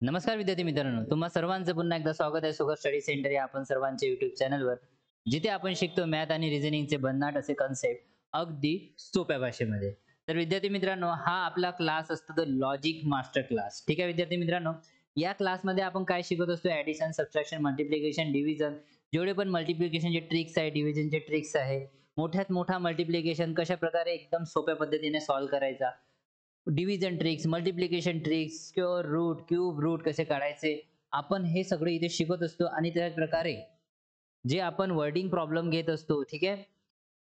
नमस्कार विद्यार्थी मित्रांनो, तुम्हा सर्वांचं पुन्हा एकदा स्वागत आहे सुगर स्टडी सेंटर या आपण सर्वांच्या YouTube चॅनलवर, जिथे आपण शिकतो मॅथ आणि रिझनिंगचे भन्नाट असे कन्सेप्ट अगदी सोप्या भाषेमध्ये. तर विद्यार्थी मित्रांनो, हा आपला क्लास असतो द लॉजिक मास्टर क्लास. ठीक आहे विद्यार्थी मित्रांनो, या क्लासमध्ये आपण काय शिकत असतो? ॲडिशन, सबट्रॅक्शन, मल्टिप्लिकेशन, डिव्हिजन, जेवढे पण मल्टिप्लिकेशनचे ट्रिक्स आहे, डिव्हिजनचे ट्रिक्स आहे, मोठ्यात मोठा मल्टिप्लिकेशन कशाप्रकारे एकदम सोप्या पद्धतीने सॉल्व्ह करायचा, division tricks, multiplication tricks, square root, cube root कसे काढायचे, आपण हे सगळे इथे शिकत असतो. आणि त्याच प्रकारे जे आपण वर्डिंग प्रॉब्लेम घेत असतो, ठीक आहे,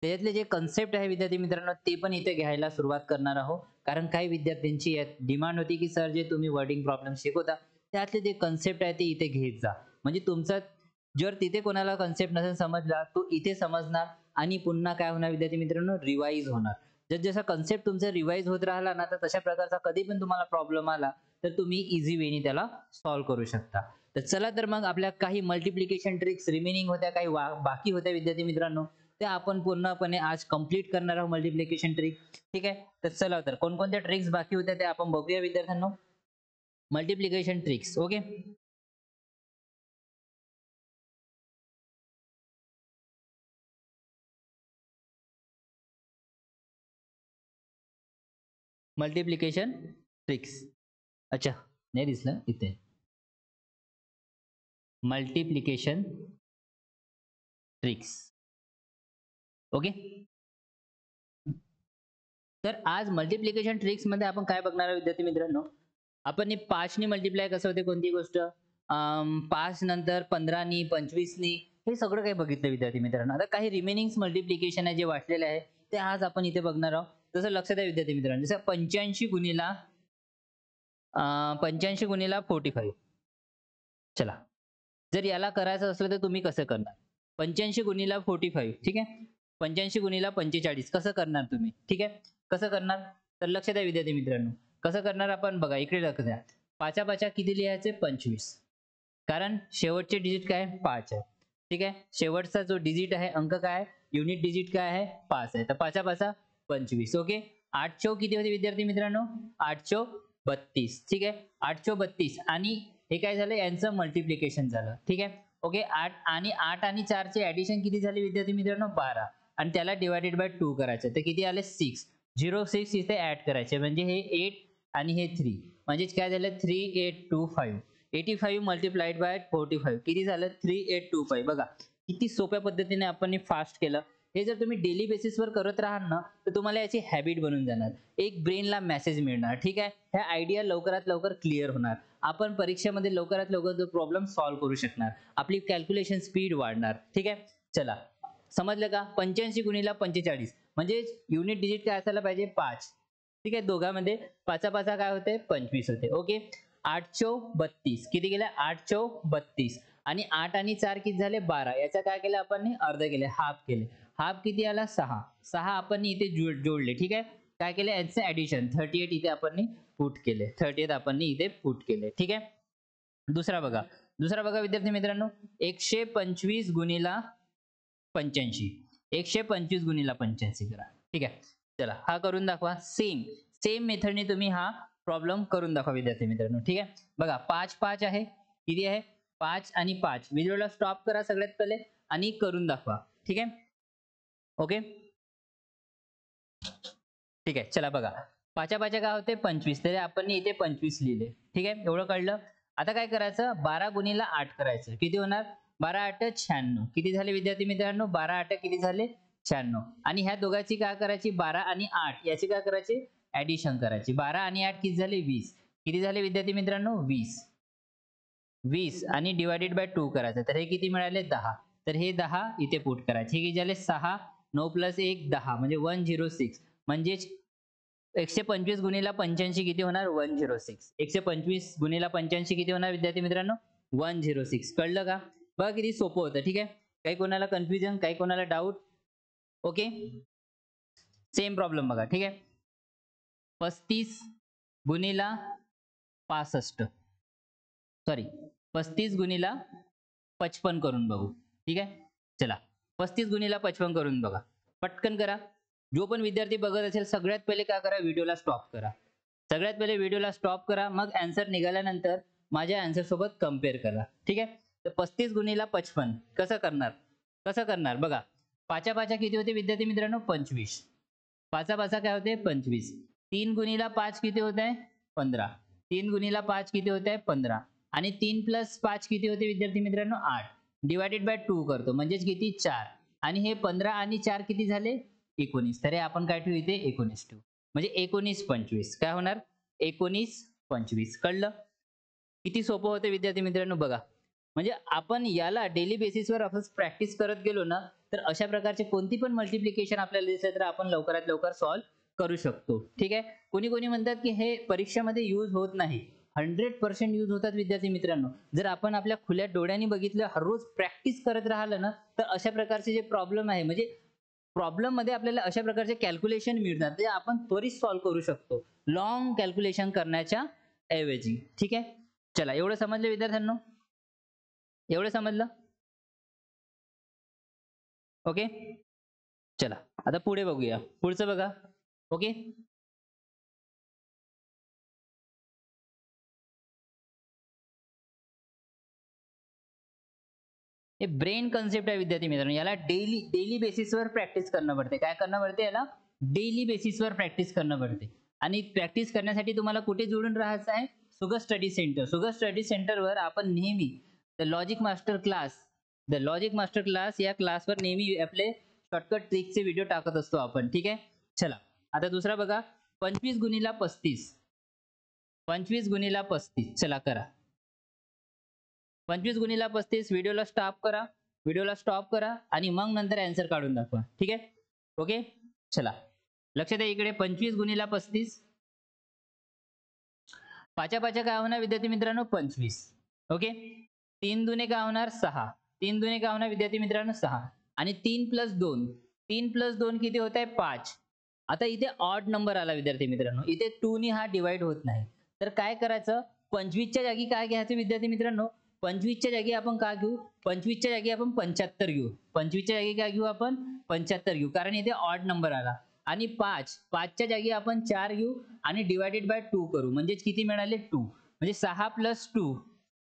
त्याच्यातले जे कन्सेप्ट आहे विद्यार्थी मित्रांनो, ते पण इथे घ्यायला सुरुवात करणार आहोत. कारण काही विद्यार्थ्यांची डिमांड होती की सर, जे तुम्ही वर्डिंग प्रॉब्लेम शिकवता त्यातले जे कन्सेप्ट आहे ते इथे घेत जा. म्हणजे तुमचा जर तिथे कोणाला कन्सेप्ट नसेल समजला, तो इथे समजणार आणि पुन्हा काय होणार विद्यार्थी मित्रांनो, रिवाइज होणार. जसा कन्सेप्ट तुमचा रिवाइज होत राहिला ना, तर तशा प्रकारचा कधी पण तुम्हाला प्रॉब्लेम आला तर तुम्ही इझी वेनी त्याला सॉल्व्ह करू शकता. तर चला, तर मग आपल्या काही मल्टिप्लिकेशन ट्रिक्स रिमेनिंग होत्या, काही बाकी होत्या विद्यार्थी मित्रांनो, त्या आपण पूर्णपणे आज कंप्लीट करणार आहोत मल्टिप्लिकेशन ट्रिक. ठीक आहे, तर चला, तर कोणकोणत्या ट्रिक्स बाकी होत्या ते आपण बघूया विद्यार्थ्यांनो. Multiplication tricks. Okay, multiplication tricks. अच्छा, नाही दिसलं इथे. Multiplication tricks. ओके, तर आज मल्टिप्लिकेशन ट्रिक्स मध्ये आपण काय बघणार आहोत विद्यार्थी मित्रांनो, आपण हे 5 ने मल्टिप्लाय कसं होते कोणती गोष्ट, 5 नंतर 15 नी, 25 नी, हे सगळं काही बघितलं विद्यार्थी मित्रांनो. आता काही रिमेनिंग मल्टिप्लिकेशन आहे जे वाटलेले आहे ते आज आपण इथे बघणार आहोत. जसं लक्षात आहे विद्यार्थी मित्रांनो, जसं 85 गुणिला 85 गुणिला 45. चला, जर याला करायचं असलं तर तुम्ही कसं करणार? 85 गुणिला 45, ठीक आहे. 85 गुणिला 45 कसं करणार तुम्ही? ठीक आहे. कसं करणार? तर लक्ष द्या विद्यार्थी मित्रांनो. कसं करणार आपण बघा, इकडे लक्ष द्या. पाचा पाचा किती लिहायचे? 25. कारण शेवटचे डिजिट काय आहे? 5 आहे. ठीक आहे. शेवटचा जो डिजिट आहे, अंक काय आहे? युनिट डिजिट काय आहे? 5 आहे. तर पाचा पाचा 25. ओके. 8 चौक किती होते विद्यार्थी मित्रांनो? 8 चौक 32. ठीक आहे. 8 चौक 32 आणि हे काय झालं? यांचं मल्टिप्लिकेशन झालं. ठीक आहे. ओके. 8 आणि 4 चे ॲडिशन किती झाले विद्यार्थी मित्रांनो? 12. आणि त्याला डिवाइडेड बाय 2 करायचं. तर किती आले? 6. 06 इथे ॲड करायचे, म्हणजे हे 8 आणि हे 3. म्हणजेच काय झालं? 3825. 85 मल्टिप्लाइड बाय 45 किती झालं? 3825. बघा किती सोप्या पद्धतीने आपण हे फास्ट केलं. हे जर तुम्ही डेली बेसिसवर करत राहाल ना, तर तुम्हाला याची हॅबिट बनून जाणार. एक ब्रेनला मेसेज मिळणार. ठीक आहे. ह्या आयडिया लवकरात लवकर क्लिअर होणार. आपण परीक्षेमध्ये लवकरात लवकर तो प्रॉब्लेम सॉल्व्ह करू शकणार. आपली कॅल्क्युलेशन स्पीड वाढणार. ठीक आहे. चला, समजलं का? 85 गुणिला 45 म्हणजे युनिट डिजिट काय असायला पाहिजे? 5. ठीक आहे. दोघांमध्ये पाचा पाचा काय होते? 25 होते. ओके. 8 चौक 32 किती गेले? 8 चौक 32 आणि 8 आणि 4 किती झाले? 12. याचा काय केलं आपण? अर्ध केले, हाफ केले. हाफ किती आला? 6. 6 आपण इथे जोडले. ठीक आहे. काय केले? यांचे ऍडिशन 38 इथे आपण पुट केले. 38 आपण इथे पुट केले. ठीक आहे. दुसरा बघा. दुसरा बघा विद्यार्थी मित्रांनो, 125 गुणिला 85. 125 गुणिला 85 करा. ठीक आहे. चला, हा करून दाखवा. सेम सेम मेथडने तुम्ही हा प्रॉब्लेम करून दाखवा विद्यार्थी मित्रांनो. ठीक आहे. बघा 5 5 आहे. किती आहे? 5 आणि 5. व्हिडिओला स्टॉप करा सगळ्यात पहिले आणि करून दाखवा. ठीक आहे. ओके. ठीक आहे. चला बघा. पाचा पाचा काय होते? 25. तर आपण इथे 25 लिहिले. ठीक आहे. एवढं कळलं. आता काय करायचं? 12 गुणिला 8 करायचं. किती होणार? 12 8 96. किती झाले विद्यार्थी मित्रांनो? 12 8 किती झाले? 96. आणि ह्या दोघांची काय करायची? 12 आणि 8 याची काय करायची? ऍडिशन करायची. 12 आणि 8 किती झाले? 20. किती झाले विद्यार्थी मित्रांनो? 20. 20 आणि डिवाइडेड बाय 2 करायचं. तर हे किती मिळाले? 10. तर हे 10 इथे पुट करायचे. हे किती झाले? 6. 9 प्लस 1 10 म्हणजे 106. म्हणजेच 125 गुणिला 85 किती होणार? 106. 125 गुणिला 85 किती होणार विद्यार्थी मित्रांनो? 106. कळलं का? बघा किती सोपं होतं. ठीक आहे. काही कोणाला कन्फ्युजन, काही कोणाला डाऊट? ओके. सेम प्रॉब्लेम बघा. ठीक आहे. 35 गुणिला 65. सॉरी, 35 गुणिला 55 करून बघू. ठीक आहे. चला, 35 गुणिला 55 करून बघा. पटकन करा. जो पण विद्यार्थी बघत असेल सगळ्यात पहिले काय करा? व्हिडिओला स्टॉप करा. सगळ्यात पहिले व्हिडिओला स्टॉप करा. मग आन्सर निघाल्यानंतर माझ्या आन्सर सोबत कम्पेअर करा. ठीक आहे. तर 35 गुणिला 55 कसं करणार बघा. पाचा पाचा किती होते विद्यार्थी मित्रांनो 25. पाचा पाचा काय होते 25. 3 गुणिला 5 किती होत आहे 15. 3 गुणिला 5 किती होत आहे 15 आणि 3 प्लस 5 किती होते विद्यार्थी मित्रांनो 8. डिवायडेड बाय 2 करतो म्हणजेच किती 4 आणि हे 15 आणि 4 किती झाले 19. तर हे आपण काय ठेवू इथे 19 ठेवू. म्हणजे 19 25 काय होणार 19 25. कळलं. किती सोपं होतं विद्यार्थी मित्रांनो बघा. म्हणजे आपण याला डेली बेसिसवर आपण प्रॅक्टिस करत गेलो ना तर अशा प्रकारचे कोणती पण मल्टिप्लिकेशन आपल्याला दिसले तर आपण लवकरात लवकर सॉल्व्ह करू शकतो. ठीक आहे. कोणी कोणी म्हणतात की हे परीक्षेमध्ये यूज होत नाही. 100% यूज होतात विद्यार्थी मित्रांनो. जर आपण आपल्या खुल्या डोळ्यांनी बघितलं हर रोज प्रॅक्टिस करत राहिलं ना तर अशा प्रकारचे जे प्रॉब्लेम आहे म्हणजे प्रॉब्लेम मध्ये आपल्याला अशा प्रकारचे कॅल्क्युलेशन मिळतात ते आपण त्वरित सॉल्व्ह करू शकतो लॉंग कॅल्क्युलेशन करण्याच्या ऐवजी. ठीक आहे. चला एवढं समजलं विद्यार्थ्यांनो. एवढं समजलं. ओके. चला आता पुढे बघूया. पुढचं बघा. ओके. हे ब्रेन कन्सेप्ट आहे विद्यार्थी मित्रांनो. याला डेली बेसिसवर प्रॅक्टिस करणं पडते. काय करणं पडते याला डेली बेसिसवर प्रॅक्टिस करणं पडते. आणि प्रॅक्टिस करण्यासाठी तुम्हाला कुठे जोडून राहायचं आहे sugar study centre. Sugar study सेंटरवर आपण नेहमी द लॉजिक मास्टर क्लास या क्लासवर नेहमी आपले शॉर्टकट ट्रिकचे व्हिडिओ टाकत असतो आपण. ठीक आहे. चला आता दुसरा बघा 25 गुणिला 35. 25 गुणिला 35 चला करा. 25 गुणिला 35 व्हिडिओला स्टॉप करा आणि मग नंतर आन्सर काढून दाखवा. ठीक आहे. ओके. चला लक्ष द्या इकडे 25 गुणिला 35 पाचा पाचा काय होणार विद्यार्थी मित्रांनो 25. ओके. 3 दुने काय होणार 6. 3 दुने काय होणार विद्यार्थी मित्रांनो 6 आणि 3 प्लस 2. 3 प्लस 2 किती होत आहे 5. आता इथे ऑड नंबर आला विद्यार्थी मित्रांनो. इथे 2 ने हा डिवाइड होत नाही. तर काय करायचं 25 च्या जागी काय घ्यायचं विद्यार्थी मित्रांनो 25 च्या जागी आपण काय घेऊ 25 च्या जागी आपण 75 घेऊ. 25 च्या जागी काय घेऊ आपण 75 घेऊ कारण इथे ऑड नंबर आला. आणि 5 च्या जागी आपण 4 घेऊ आणि डिवायडेड बाय 2 करू म्हणजे किती मिळाले 2. म्हणजे 6 प्लस 2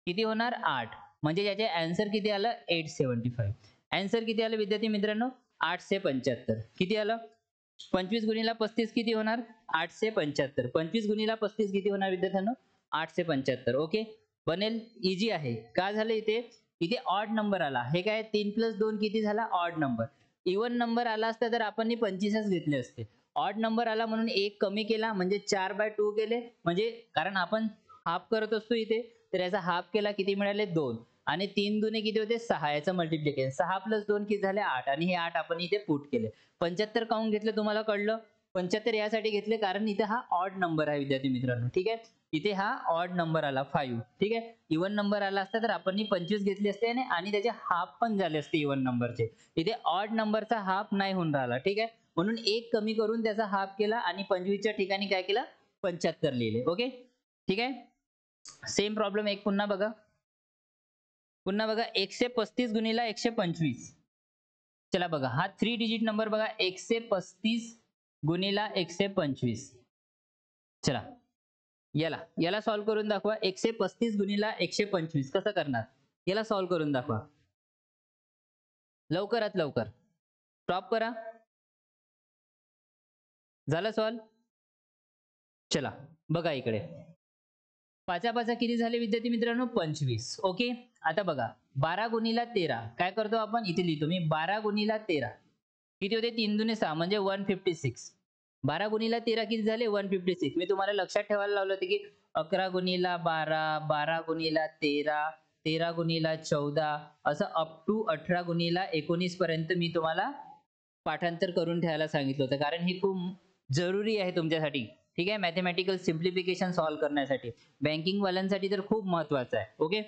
किती होणार 8. म्हणजे याचे आन्सर किती आलं 875. आन्सर किती आलं विद्यार्थी मित्रांनो 875. किती आलं 25 गुणिला 35 किती होणार 875. 25 गुणिला 35 किती होणार विद्यार्थ्यांनो 875. ओके. बनेल. इजी आहे. का झालं इथे ऑड नंबर आला. हे काय 3 प्लस 2 किती झाला ऑड नंबर. इवन नंबर आला असता तर आपण 25च घेतले असते. ऑड नंबर आला म्हणून 1 कमी केला म्हणजे 4/2 केले म्हणजे कारण आपण हाफ करत असतो इथे तर याचा हाफ केला किती मिळाले 2 आणि 3 दुने किती होते 6 याचं मल्टिप्लिकेशन 6 प्लस 2 किती झाले 8 आणि हे 8 आपण इथे पुट केले. 75 काउंट घेतले तुम्हाला कळलं. 75 यासाठी घेतले कारण इथे हा ऑड नंबर आहे विद्यार्थी मित्रांनो. ठीक आहे. इथे हा ऑड नंबर आला 5. ठीक आहे. इवन नंबर आला असता तर आपण 25 घेतले असते आणि त्याचे हाफ पण झाले असते इवन नंबरचे. इथे ऑड नंबरचा हाफ नाही होऊन राहिला. ठीक आहे. म्हणून 1 कमी करून त्याचा हाफ केला आणि 25 च्या ठिकाणी काय केलं 75 लिहिले. ओके. ठीक आहे. सेम प्रॉब्लेम एक पुन्हा बघा 135 गुणिला 125. चला बघा हा 3 डिजिट नंबर बघा 135 गुणिला 125. चला याला सॉल्व्ह करून दाखवा. 135 गुणिला 125 कसं करणार याला सॉल्व्ह करून दाखवा. लवकरात लवकर स्टॉप करा. झालं सॉल्व्ह. चला बघा इकडे पाचा पाचा किती झाले विद्यार्थी मित्रांनो 25. ओके. आता बघा 12 गुणिला 13 काय करतो आपण इथे लिहितो मी 12 गुणिला 13 किती होते 3 दुने 6 म्हणजे 156. 12 गुणिला 13 किती झाले 156. मी तुम्हाला लक्षात ठेवायला लावलं होतं की 11 गुणिला 12 12 गुणिला 13 13 गुणिला 14 असं अप टू 18 गुणिला 19 पर्यंत मी तुम्हाला पाठांतर करून ठेवायला सांगितलं होतं कारण हे खूप जरुरी आहे तुमच्यासाठी. ठीक आहे. मॅथमॅटिकल सिम्प्लिफिकेशन सॉल्व्ह करण्यासाठी बँकिंग वाल्यांसाठी तर खूप महत्वाचं आहे. ओके.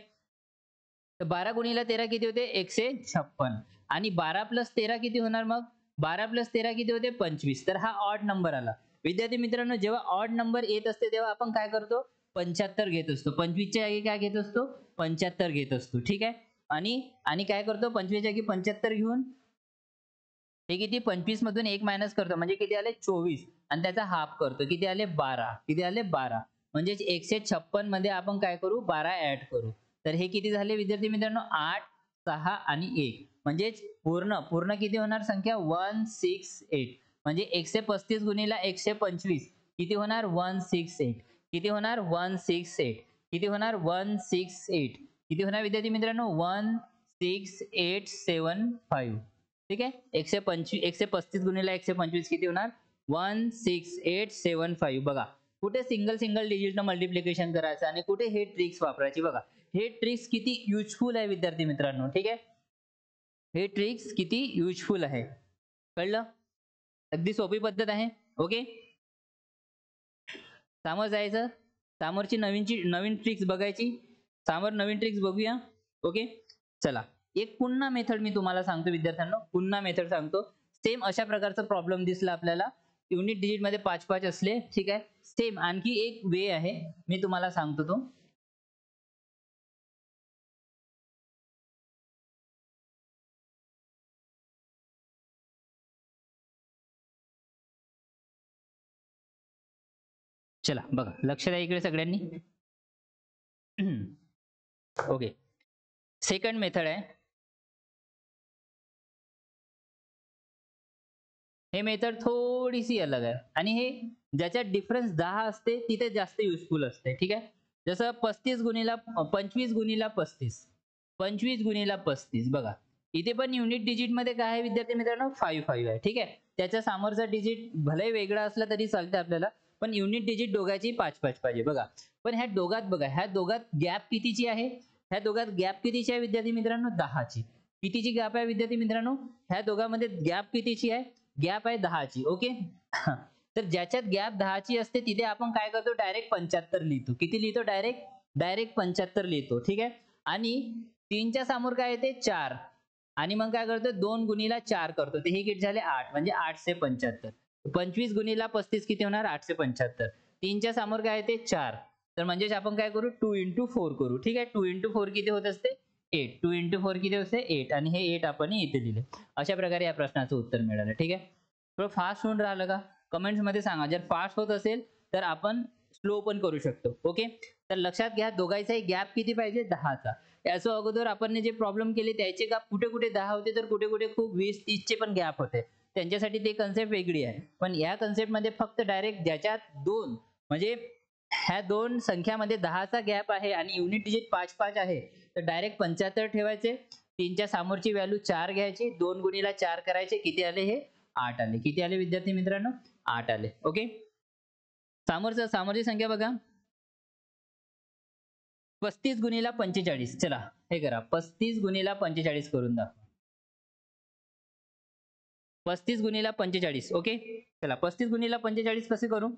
तर 12 गुणिला 13 किती होते 156 आणि 12 प्लस 13 किती होणार मग 12 प्लस 13 किती होते 25. तर हा ऑड नंबर आला. विद्यार्थी मित्रांनो जेव्हा ऑड नंबर येत असते तेव्हा आपण काय करतो 75 घेत असतो. 25 च्या जागी काय घेत असतो 75 घेत असतो. ठीक आहे. आणि काय करतो 25 जागी 75 घेऊन हे किती 25 मधून 1 मायनस करतो म्हणजे किती आले 24 आणि त्याचा हाफ करतो किती आले 12. किती आले 12. म्हणजे 156 मध्ये आपण काय करू 12 ऍड करू. तर हे किती झाले विद्यार्थी मित्रांनो 8, 6 आणि 1 म्हणजेच पूर्ण किती होणार संख्या 168 म्हणजे 135 गुणिले 125 किती होणार 168 किती होणार 168 किती होणार 168 किती होणार विद्यार्थी मित्रांनो 16875 ठीक आहे 135 गुणिले 125 किती होणार 16875 बघा कुठे सिंगल डिजिटनं मल्टिप्लिकेशन करायचं आणि कुठे हे ट्रिक्स वापरायची बघा हे ट्रिक्स किती युजफुल आहे विद्यार्थी मित्रांनो ठीक आहे हे ट्रिक्स किती युजफुल आहे कळलं अगदी सोपी पद्धत आहे ओके सामोर जायचं सामोरची नवीन ट्रिक्स बघायची सामोर नवीन ट्रिक्स बघूया ओके चला एक पुन्हा मेथड मी तुम्हाला सांगतो विद्यार्थ्यांनो पुन्हा मेथड सांगतो सेम अशा प्रकारचा प्रॉब्लेम दिसला आपल्याला युनिट डिजिट मध्ये 5 असले ठीक आहे सेम आणखी एक वे आहे मी तुम्हाला सांगतो तो चला बघा लक्ष द्या इकडे सगळ्यांनी ओके सेकंड मेथड आहे हे मेथड थोडीशी अलग आहे आणि हे ज्याच्यात डिफरन्स 10 असते तिथे जास्त युजफुल असते ठीक आहे जसं 25 गुणिला 35 25 गुणिला 35 बघा इथे पण युनिट डिजिट मध्ये काय आहे विद्यार्थी मित्रांनो 5 आहे ठीक आहे त्याच्या समोरचा डिजिट भले वेगळा असला तरी चालते आपल्याला पण युनिट डिजिट दोघांची 5 पाहिजे बघा पण ह्या दोघात बघा ह्या दोघात गॅप कितीची आहे ह्या दोघात गॅप कितीची आहे विद्यार्थी मित्रांनो 10 ची कितीची गॅप आहे विद्यार्थी मित्रांनो ह्या दोघांमध्ये गॅप कितीची आहे गॅप आहे 10 ची ओके तर ज्याच्यात गॅप 10 ची असते तिथे आपण काय करतो डायरेक्ट 75 लिहितो किती लिहितो डायरेक्ट 75 लिहितो ठीक आहे आणि 3 च्या समोर काय येते 4 आणि मग काय करतो 2 गुणिला 4 करतो ते हे किती झाले 8 म्हणजे 875 25 गुणिला 35 किती होणार 875 3 च्या समोर काय येते 4 तर म्हणजेच आपण काय करू 2 into 4 करू ठीक आहे 2 into 4 किती होत असते 8 2 into 4 किती असते 8 आणि हे 8 आपण इथे लिहिले अशा प्रकारे या प्रश्नाचं उत्तर मिळालं ठीक आहे थोडं फास्ट होऊन राहिलं का कमेंट्स मध्ये सांगा जर फास्ट होत असेल तर आपण स्लो पण करू शकतो ओके तर लक्षात घ्या दोघांचाही गॅप किती पाहिजे 10 चा याच्या अगोदर आपण जे प्रॉब्लेम केले त्याचे गॅप कुठे कुठे 10 होते तर कुठे कुठे खूप 20 30 चे पण गॅप होते त्यांच्यासाठी ते कन्सेप्ट वेगळी आहे पण या कन्सेप्ट मध्ये फक्त डायरेक्ट ज्याच्यात दोन म्हणजे ह्या दोन संख्यामध्ये 10 चा गॅप आहे आणि युनिट डिजिट 5 आहे तर डायरेक्ट 75 ठेवायचे 3 च्या समोरची व्हॅल्यू 4 घ्यायची 2 गुणिला 4 करायचे किती आले हे 8 आले किती आले विद्यार्थी मित्रांनो 8 आले ओके समोरची संख्या बघा 35 गुणिला 45 चला हे करा 35 गुणिला 45 करून दाखवा 35 गुणिला 45 ओके चला 35 गुणिला 45 कसे करू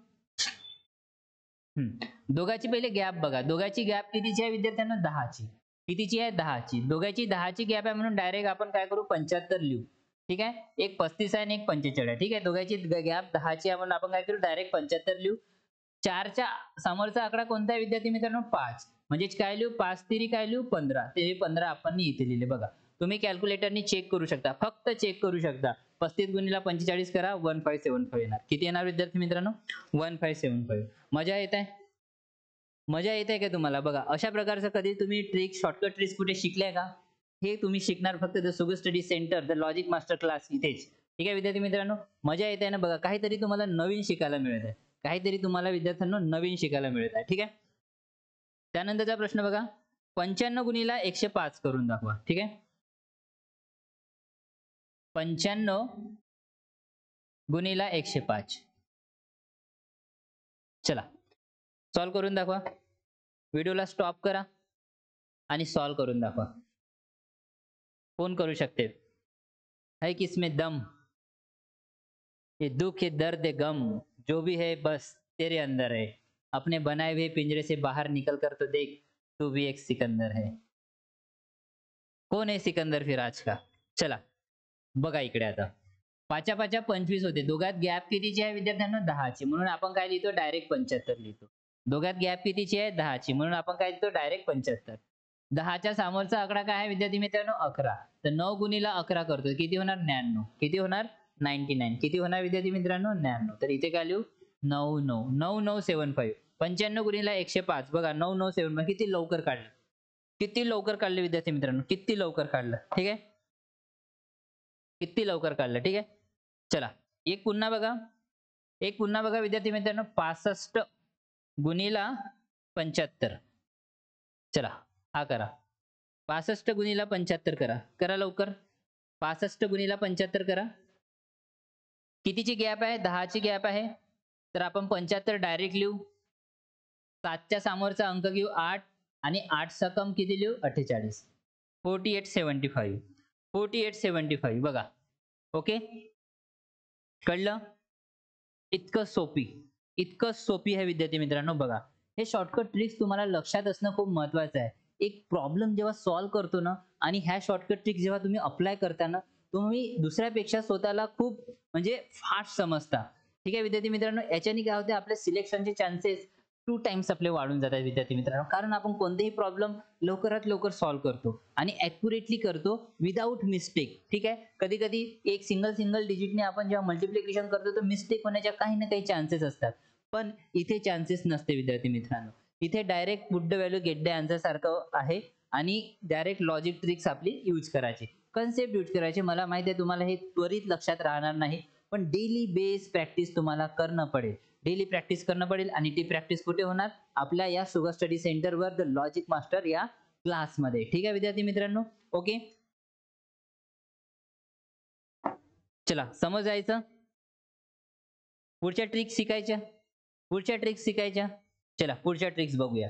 दोघांची पहिले गॅप बघा दोघांची गॅप कितीची आहे विद्यार्थ्यांना 10 ची कितीची आहे 10 ची दोघांची 10 ची गॅप आहे म्हणून डायरेक्ट आपण काय करू 75 लिहू ठीक आहे एक 35 आहे आणि एक 45 आहे ठीक आहे दोघांची गॅप 10 ची आहे म्हणून आपण काय करू डायरेक्ट 75 लिहू 4 च्या समोरचा आकडा कोणता आहे विद्यार्थी मित्रांनो 5 म्हणजे काय लिहू 5 तिरी काय लिहू 15 ते 15 आपण इथे लिहिले बघा तुम्ही कॅल्क्युलेटरनी चेक करू शकता फक्त चेक करू शकता 35 गुणिला 45 करा 1575 येणार किती येणार विद्यार्थी मित्रांनो 1575 मजा येत आहे का तुम्हाला बघा अशा प्रकारचं कधी तुम्ही ट्रिक शॉर्टकट ट्रिक्स कुठे शिकले का हे तुम्ही शिकणार फक्त the sugar study centre the logic master class इथेच ठीक आहे विद्यार्थी मित्रांनो मजा येते ना बघा काहीतरी तुम्हाला नवीन शिकायला मिळत आहे काहीतरी तुम्हाला विद्यार्थ्यांना नवीन शिकायला मिळत आहे ठीक आहे त्यानंतरचा प्रश्न बघा 95 गुणिला 105 करून दाखवा ठीक आहे 95 गुणिला 105 चला सॉल्व करून दाखवा व्हिडिओला स्टॉप करा आणि सॉल्व करून दाखवा फोन करू शकते है किसमें दम ये दुख ये दर्द ये गम जो भी है बस तेरे अंदर है अपने बनाए हुए पिंजरे से बाहर निकल कर तो देख तू भी एक सिकंदर है कौन है सिकंदर फिर आज का चला बघा इकडे आता 5 5 25 होते दोघात गॅप कितीची आहे विद्यार्थ्यांना 10 ची म्हणून आपण काय लिहितो डायरेक्ट 75 लिहितो दोघात गॅप कितीची आहे 10 ची म्हणून आपण काय लिहितो डायरेक्ट 75 10 च्या समोरचा आकडा काय आहे विद्यार्थी मित्रांनो 11 तर 9 गुणिला 11 करतो किती होणार 99 किती होणार 99 किती होणार विद्यार्थी मित्रांनो 99 तर इथे काय लिहू 99 9975 95 गुणिला 105 बघा 9971 किती लवकर काढलं, किती लवकर काढलं विद्यार्थी मित्रांनो, किती लवकर काढलं. ठीक आहे, किती लवकर काढलं. ठीक आहे, चला एक पुन्हा बघा, एक पुन्हा बघा विद्यार्थी मित्रांनो, 65 गुणिला 75. चला हा करा, 65 गुणिला 75 करा, करा लवकर. 65 गुणिला 75 करा. कितीची गॅप आहे, 10 ची गॅप आहे, तर आपण 75 डायरेक्ट लिहू. 7च्या समोरचा अंक घेऊ 8 आणि 8 चा कम किती लिहू 48. 4875, 4875 बघा. ओके, कळलं. इतकं सोपी, इतकं सोपी आहे विद्यार्थी मित्रांनो. बघा हे शॉर्टकट ट्रिक्स तुम्हाला लक्षात असणं खूप महत्वाचं आहे. एक प्रॉब्लेम जेव्हा सॉल्व्ह करतो ना आणि ह्या शॉर्टकट ट्रिक्स जेव्हा तुम्ही अप्लाय करताना तुम्ही दुसऱ्यापेक्षा स्वतःला खूप म्हणजे फास्ट समजता. ठीक आहे विद्यार्थी मित्रांनो, याच्याने काय होते, आपल्या सिलेक्शनचे चान्सेस 2 टाइम्स आपले वाढून जातात विद्यार्थी मित्रांनो. कारण आपण कोणतेही प्रॉब्लेम लवकरात लवकर सॉल्व्ह करतो आणि ॲक्युरेटली करतो विदाऊट मिस्टेक. ठीक आहे, कधी कधी एक सिंगल डिजिटने आपण जेव्हा मल्टिप्लिकेशन करतो तर मिस्टेक होण्याच्या काही ना काही चान्सेस असतात, पण इथे चान्सेस नसते विद्यार्थी मित्रांनो. इथे direct put the value get the answer सारखं आहे आणि डायरेक्ट लॉजिक ट्रिक्स आपली यूज करायची, कन्सेप्ट यूज करायचे. मला माहिती आहे तुम्हाला हे त्वरित लक्षात राहणार नाही, पण डेली बेस प्रॅक्टिस तुम्हाला करणं पडेल, डेली प्रॅक्टिस करणं पडेल. आणि ती प्रॅक्टिस कुठे होणार, आपल्या या शुगर स्टडी सेंटरवर, द लॉजिक मास्टर या क्लासमध्ये. ठीक आहे विद्यार्थी मित्रांनो. ओके, चला समज जायचं, पुढच्या ट्रिक्स शिकायच्या, पुढच्या ट्रिक्स शिकायच्या. चला पुढच्या ट्रिक्स बघूया.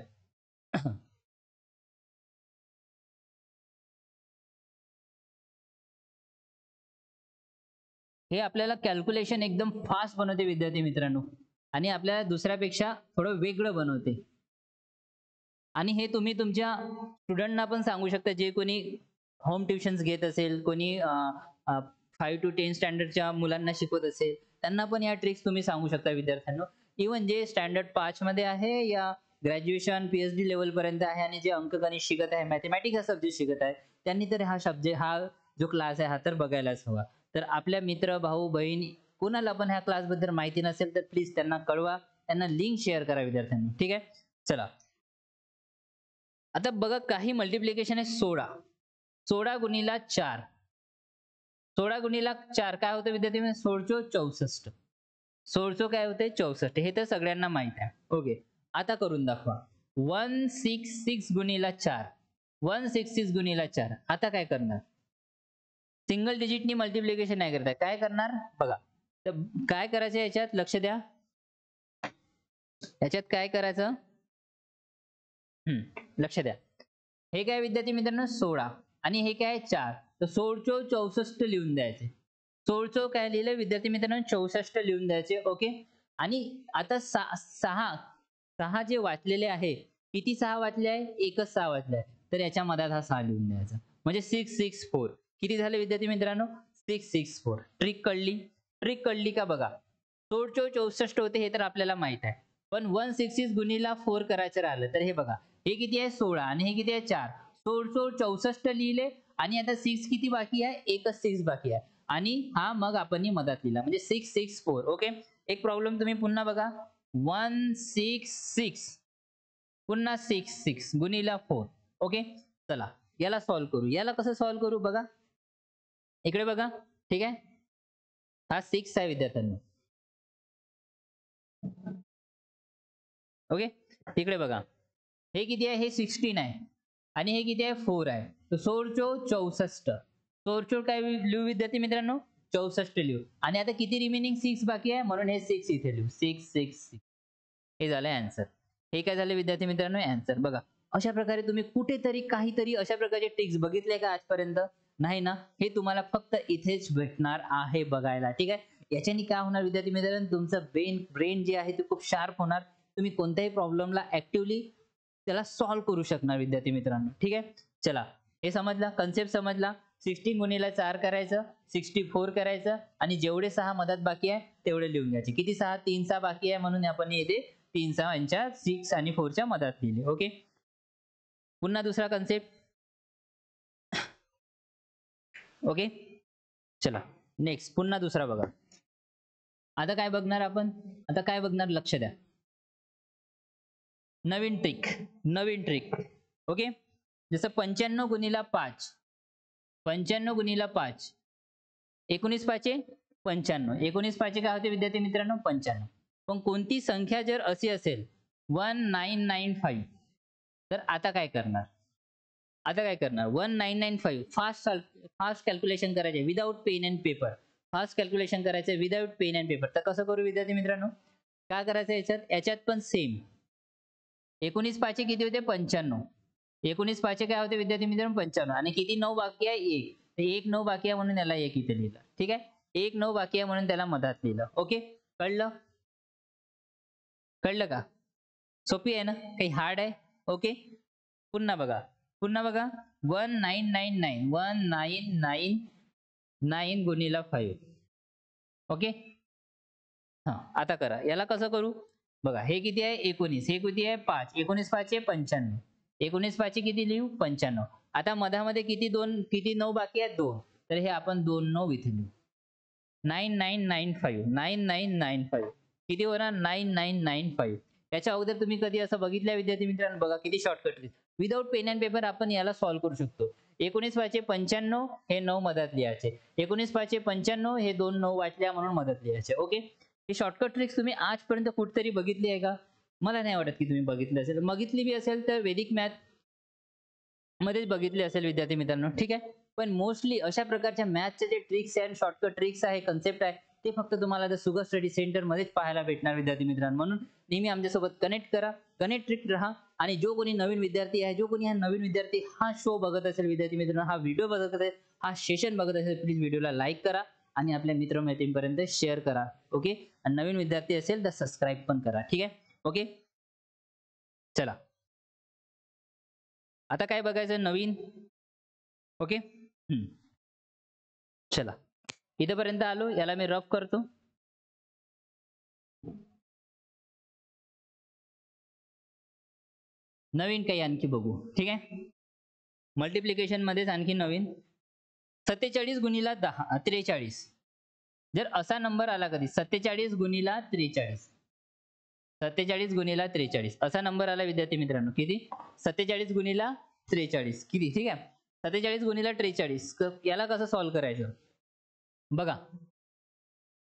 हे आपल्याला कॅल्क्युलेशन एकदम फास्ट बनवते विद्यार्थी मित्रांनो आणि आपल्याला दुसऱ्यापेक्षा थोडं वेगळं बनवते. आणि हे तुम्ही तुमच्या स्टुडंटना पण सांगू शकता, जे कोणी होम ट्युशन्स घेत असेल, कोणी 5 to 10 स्टँडर्डच्या मुलांना शिकवत असेल, त्यांना पण या ट्रिक्स तुम्ही सांगू शकता विद्यार्थ्यांनो. इवन जे स्टँडर्ड 5 मध्ये आहे या ग्रॅज्युएशन PhD लेवल पर्यंत आहे आणि जे अंकगणित शिकत आहे, मॅथमॅटिक्स हा सब्जेक्ट शिकत आहे, त्यांनी तर हा सब्जेक्ट, हा जो क्लास आहे हा तर बघायलाच हवा. तर आपल्या मित्र, भाऊ, बहीण कोणाला पण ह्या क्लास बद्दल माहिती नसेल तर प्लीज त्यांना कळवा, त्यांना लिंक शेअर करा विद्यार्थ्यांनी. ठीक आहे, चला आता बघा, काही मल्टिप्लिकेशन आहे 16, 16 गुणिला 4, 16 गुणिला 4 काय होतं विद्यार्थी, 16 64, 16 काय होते 64, हे तर सगळ्यांना माहित आहे. ओके, आता करून दाखवा. 166 गुणिला 4, 166 गुणिला 4, आता काय करणार, सिंगल डिजिटनी मल्टिप्लिकेशन नाही करताय, काय करणार बघा. तर काय करायचं याच्यात, लक्ष द्या, याच्यात काय करायचं, लक्ष द्या. हे काय विद्यार्थी मित्रांनो 16 आणि हे काय 4, तर 16 64 लिहून द्यायचे. 16 काय लिहिलं विद्यार्थी मित्रांनो 64 लिहून द्यायचे. ओके, आणि आता 6 जे वाचलेले आहे, किती 6 वाचले आहे, एकच 6 वाचले आहे, तर याच्या मधात हा 6 लिहून द्यायचा, म्हणजे 664. किती झाले विद्यार्थी मित्रांनो 664. ट्रिक कळली, ट्रिक कळली का बघा. 16 64 होते हे तर आपल्याला माहित आहे, पण 166 गुणिला 4 करायचं राहिलं तर हे बघा, हे किती आहे 16 आणि हे किती आहे 4, 16 64 लिहिले आणि आता 6 किती बाकी आहे, एकच 6 बाकी आहे आणि हा मग आपण मधात लिहिला म्हणजे 664. ओके, एक प्रॉब्लेम तुम्ही पुन्हा बघा, 166 पुन्हा 66 गुणिला 4. ओके, चला याला सॉल्व्ह करू. याला कसं सॉल्व्ह करू बघा, इकडे बघा. ठीक आहे, हा 6 आहे विद्यार्थ्यांनो. ओके, इकडे बघा, हे किती आहे, हे 16 आहे आणि हे किती आहे 4 आहे, तर 16 64. 16 काय लिहू विद्यार्थी मित्रांनो 64 लिहू आणि आता किती रिमेनिंग 6 बाकी आहे, म्हणून हे 6 इथे लिहू, 666. हे झालं आन्सर. हे काय झालं विद्यार्थी मित्रांनो आन्सर. बघा अशा प्रकारे तुम्ही कुठेतरी काहीतरी अशा प्रकारचे ट्रिक्स बघितले का आजपर्यंत, नाही ना, हे तुम्हाला फक्त इथेच भेटणार आहे बघायला. ठीक आहे, याच्याने काय होणार विद्यार्थी मित्रांनो, तुमचं ब्रेन जे आहे ते खूप शार्प होणार, तुम्ही कोणत्याही प्रॉब्लेमला ऍक्टिव्हली त्याला सॉल्व्ह करू शकणार विद्यार्थी मित्रांनो. ठीक आहे, चला हे समजला, कन्सेप्ट समजला. 16 गुणिला 4 करायचं, 64 करायचं आणि जेवढे 6 मधात बाकी आहे तेवढे लिहून घ्यायचे. किती 6, 3 6 बाकी आहे म्हणून आपण येथे 3 6 यांच्या 6 आणि 4 च्या मधात लिहिले. ओके, पुन्हा दुसरा कन्सेप्ट. ओके, चला नेक्स्ट पुन्हा दुसरा बघा. आता काय बघणार आपण, आता काय बघणार लक्ष द्या. नवीन ट्रिक ओके. जसं 95 गुणिला 5, 95 गुणिला 5, 19 पाचे 95, 19 पाचे काय होते विद्यार्थी मित्रांनो 95. पण कोणती संख्या जर अशी असेल 1995, तर आता काय करणार? 1995 फास्ट कॅल्क्युलेशन करायचे without pen and paper. Fast calculation करायचं विदाउट पेन अँड पेपर. तर कसं करू विद्यार्थी मित्रांनो? काय करायचं याच्यात पण सेम. 19 पाचे किती होते 95, 19 पाचे काय होते विद्यार्थी मित्रांनो 95, आणि किती 9 बाकी आहे 1. तर 1 9 बाकी आहे म्हणून याला 1 इथे लिहिलं. ठीक आहे, 1 9 बाकी आहे म्हणून त्याला मधात लिहिलं. ओके, कळलं का? सोपी आहे ना, काही हार्ड आहे? ओके, पुन्हा बघा 1999 गुणिला 5. ओके, हा आता करा. याला कसं करू बघा. हे किती आहे 19, हे किती आहे 5, 19 पाचे 95, 19 पाचे किती लिहू 95. आता मधामध्ये किती 9 बाकी आहेत 2, तर हे आपण 2 9 इथे लिहू. 9995 किती होणार 9995. त्याच्या अगोदर तुम्ही कधी असं बघितलं विद्यार्थी मित्रांनो? बघा किती shortcut trick. Without pen and paper आपण याला सॉल्व्ह करू शकतो. 19 पाचे 95 हे 9 मधात लिहायचे, 19 पाचे 95 हे 2 9 वाटल्या म्हणून मधात लिहायचे. ओके, ही शॉर्टकट ट्रिक्स तुम्ही आजपर्यंत कुठेतरी बघितली आहे का? मला नाही वाटत की तुम्ही बघितली असेल. बघितली बी असेल तर वैदिक मॅथ मध्येच बघितले असेल विद्यार्थी मित्रांनो. ठीक आहे, पण मोस्टली अशा प्रकारच्या मॅथचे जे ट्रिक्स अँड शॉर्टकट ट्रिक्स आहे, कन्सेप्ट आहे, ते फक्त तुम्हाला द सुगर स्टडी सेंटर मध्येच पाहायला भेटणार विद्यार्थी मित्रांनो. म्हणून नेहमी आमच्यासोबत कनेक्ट करा, कनेक्ट राहा. आणि जो कोणी नवीन विद्यार्थी आहे, जो कोणी हा नवीन विद्यार्थी हा शो बघत असेल विद्यार्थी मित्रांनो, हा व्हिडिओ बघत असेल, हा सेशन बघत असेल, प्लीज व्हिडिओला लाईक करा आणि आपल्या मित्रमैत्रिणींपर्यंत शेअर करा. ओके, आणि नवीन विद्यार्थी असेल तर सबस्क्राईब पण करा. ठीक आहे, ओके. चला आता काय बघायचं नवीन? ओके, चला इथेपर्यंत आलो. याला मी रफ करतो. नवीन काही आणखी बघू. ठीक आहे, मल्टिप्लिकेशन मध्येच आणखी नवीन 47 गुणिला 43. जर असा नंबर आला कधी 47 गुणिला 43, 47 गुणिला 43 असा नंबर आला विद्यार्थी मित्रांनो, किती 47 गुणिला 43 किती? ठीक आहे, 47 गुणिला 43. याला कसं सॉल्व्ह करायचं बघा.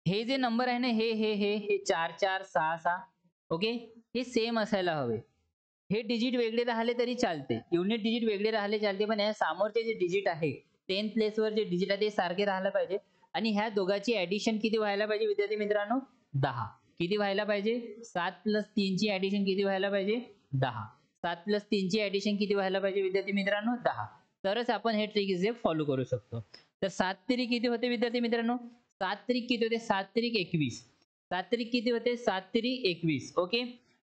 हे जे नंबर आहे ना, हे 4 4 6 6, ओके, हे सेम असायला हवे. हे डिजिट वेगळे राहिले तरी चालते, युनिट डिजिट वेगळे राहिले चालते, पण या समोरचे जे डिजिट आहे 10th प्लेसवर जे डिजिट आहे ते सारखे राहायला पाहिजे. आणि ह्या दोघांची ऍडिशन किती व्हायला पाहिजे विद्यार्थी मित्रांनो 10. किती व्हायला पाहिजे 7 + 3 ची ऍडिशन किती व्हायला पाहिजे 10. 7 + 3 ची ऍडिशन किती व्हायला पाहिजे विद्यार्थी मित्रांनो 10. तरच आपण हे ट्रिक इझे फॉलो करू शकतो. तर 7 त्रिक किती होते विद्यार्थी मित्रांनो? 7 त्रिक किती होते? 7 त्रिक 21. 7 त्रिक किती होते? 7 त्रिक 21. ओके,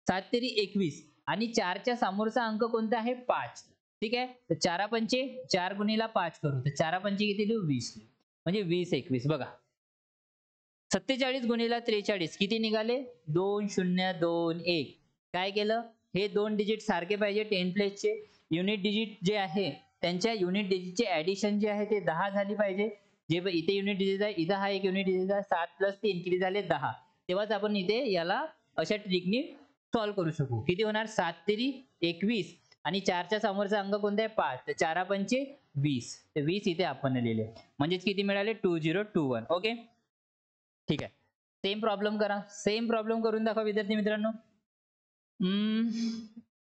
7 त्रिक 21 आणि 4 च्या समोरचा अंक कोणता आहे 5. ठीक आहे, तर 4 पंचे 4 गुणिला 5 करू. तर 4 पंचे किती लिहू 20, म्हणजे 20 21. बघा 47 गुणिला 43 किती निघाले 2 0 2 1. काय केलं? हे दोन डिजिट सारखे पाहिजे 10 प्लेसचे. युनिट डिजिट जे आहे त्यांच्या युनिट डिजिटचे ऍडिशन जे आहे ते 10 झाली पाहिजे. जे इथे युनिट डिजिट आहे, इथं हा एक युनिट डिजिट आहे. 7 + 3 किती झाले 10. तेव्हाच आपण इथे याला अशा ट्रिकनी सॉल्व्ह करू शकू. किती होणार 7 त्रिक 21 आणि 4 च्या समोरचा अंक कोणता आहे 5. तर 4 पंचे 20. तर 20 इथे आपण लिहिले, म्हणजेच किती मिळाले 2021. ओके, ठीक आहे. सेम प्रॉब्लेम करा, सेम प्रॉब्लेम करून दाखवा विद्यार्थी मित्रांनो.